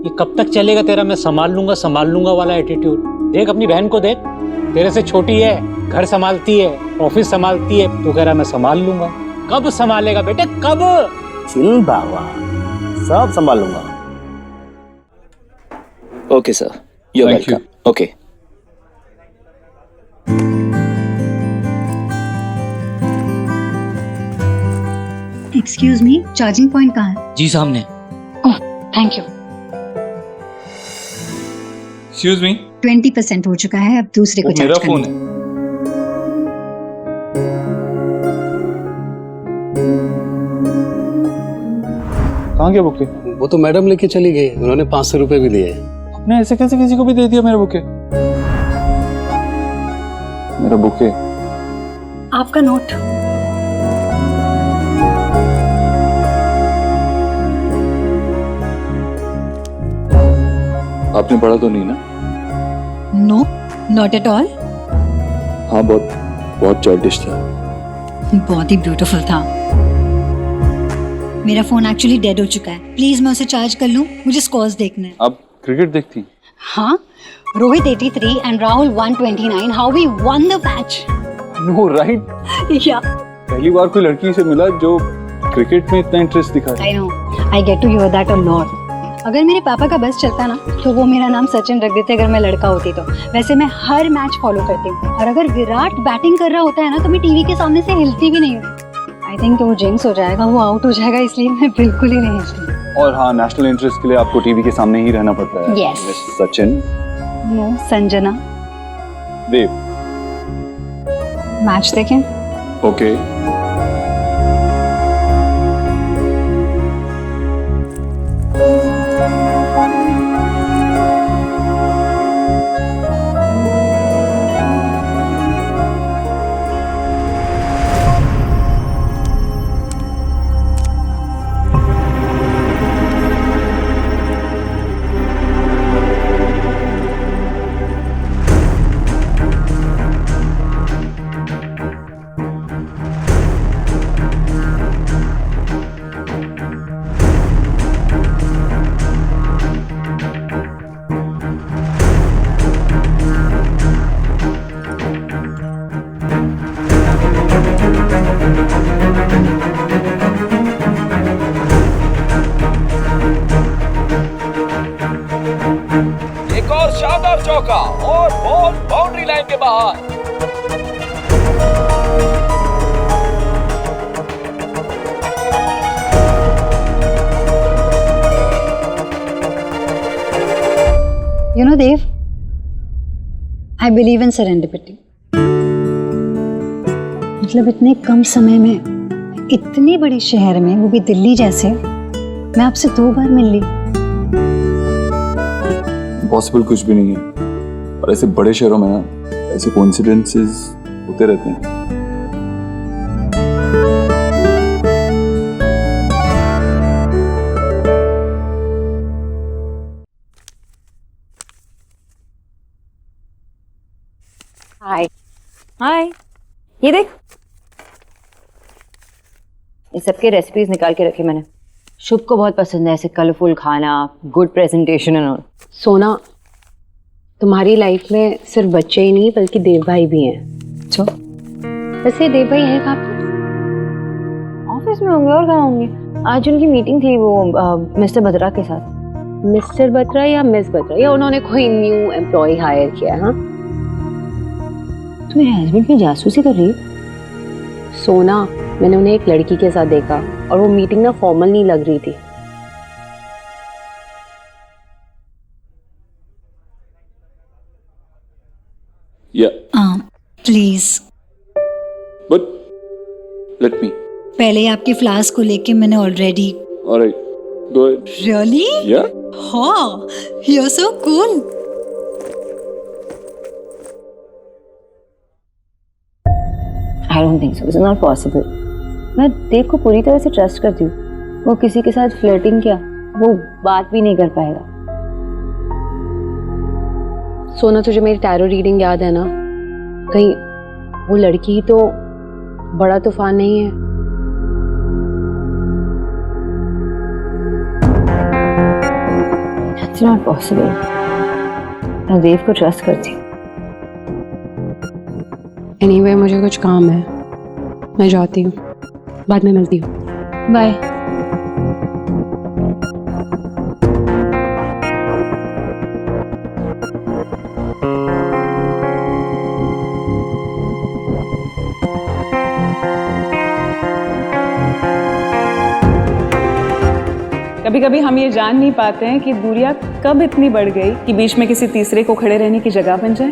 ये कब तक चलेगा तेरा मैं संभाल लूंगा वाला एटीट्यूड? देख अपनी बहन को, देख, तेरे से छोटी है, घर संभालती है, ऑफिस संभालती है, तू कह रहा मैं संभाल लूंगा। कब संभालेगा बेटे, कब? चिल बाबा, सब संभाल लूंगा। Okay sir, you are welcome. Okay. Excuse me, charging point कहाँ है? जी सामने। Oh, thank you. Excuse me, 20% हो चुका है, अब दूसरे को मेरा चार्ज फोन करना है। कहाँ गया बुके? वो तो मैडम लेके चली गई, उन्होंने 500 रुपए भी दिए। आपने ऐसे कैसे किसी को भी दे दिया मेरा बुके? मेरा बुके। आपका नोट। आपने पढ़ा तो नहीं ना? No, not at all. हाँ, बहुत बहुत चाइल्डिश था। बहुत ही ब्यूटीफुल था। मेरा फोन एक्चुअली डेड हो चुका है, प्लीज मैं उसे चार्ज कर लूं, मुझे स्कोर्स देखने हैं। आप क्रिकेट देखती? हाँ, Rohit 83 and Rahul 129, how we won the match. No right. या पहली बार कोई लड़की से मिला जो क्रिकेट में इतना इंटरेस्ट दिखा रही। I know, I get to hear that a lot. अगर मेरे पापा का बस चलता ना तो वो मेरा नाम सचिन रख देते अगर मैं लड़का होती तो। वैसे मैं हर मैच फॉलो करती हूँ, और अगर विराट बैटिंग कर रहा होता है ना तो मैं टीवी के सामने से हिलती भी नहीं हूँ। आई थिंक वो जिंक्स हो जाएगा, वो आउट हो जाएगा, इसलिए मैं बिल्कुल ही नहीं हिलती। और हाँ, नेशनल इंटरेस्ट के लिए आपको टीवी के सामने ही रहना पड़ता है। Yes. Miss Sachin. No, Sanjana. Dev. Match देखें? ओके। एक और शानदार चौका और बॉल बाउंड्री लाइन के बाहर। You know, Dev, I believe in serendipity. मतलब इतने कम समय में इतनी बड़ी शहर में, वो भी दिल्ली जैसे, मैं आपसे 2 बार मिल ली। पॉसिबल कुछ भी नहीं है, और ऐसे बड़े शहरों में ना ऐसे कोइंसिडेंसेस होते रहते हैं। हाय हाय, ये देख, ये सबके रेसिपीज निकाल के रखी मैंने। शुभ को बहुत पसंद है ऐसे कलरफुल खाना, गुड प्रेजेंटेशन एंड ऑल। सोना, तुम्हारी लाइफ में सिर्फ बच्चे ही नहीं बल्कि देव भाई भी हैं। अच्छा, वैसे देव भाई है कहाँ पे? ऑफिस में होंगे, और कहाँ होंगे। आज उनकी मीटिंग थी वो मिस्टर बत्रा के साथ। मिस्टर बत्रा या मिस बत्रा, या उन्होंने कोई न्यू एम्प्लॉय हायर किया है? हाँ, तुम मेरे हस्बैंड की जासूसी कर रही हो? सोना, मैंने उन्हें एक लड़की के साथ देखा और वो मीटिंग ना फॉर्मल नहीं लग रही थी। Please, But let me. पहले आपके फ्लास्क को लेके मैंने already. Alright, go ahead. Really? Yeah. हाँ, you're so cool. I don't think so. It's not possible. मैं देव को पूरी तरह से ट्रस्ट करती हूँ। वो किसी के साथ फ्लर्टिंग किया, वो बात भी नहीं कर पाएगा। सोना, तुझे मेरी टैरो रीडिंग याद है ना? कहीं वो लड़की तो बड़ा तूफान नहीं है? It's not possible. मैं देव को ट्रस्ट करती हूँ। Anyway, मुझे कुछ काम है, मैं जाती हूँ, बाद में मिलती हूँ। बाय। कभी कभी हम ये जान नहीं पाते हैं कि दूरियां कब इतनी बढ़ गई कि बीच में किसी तीसरे को खड़े रहने की जगह बन जाए।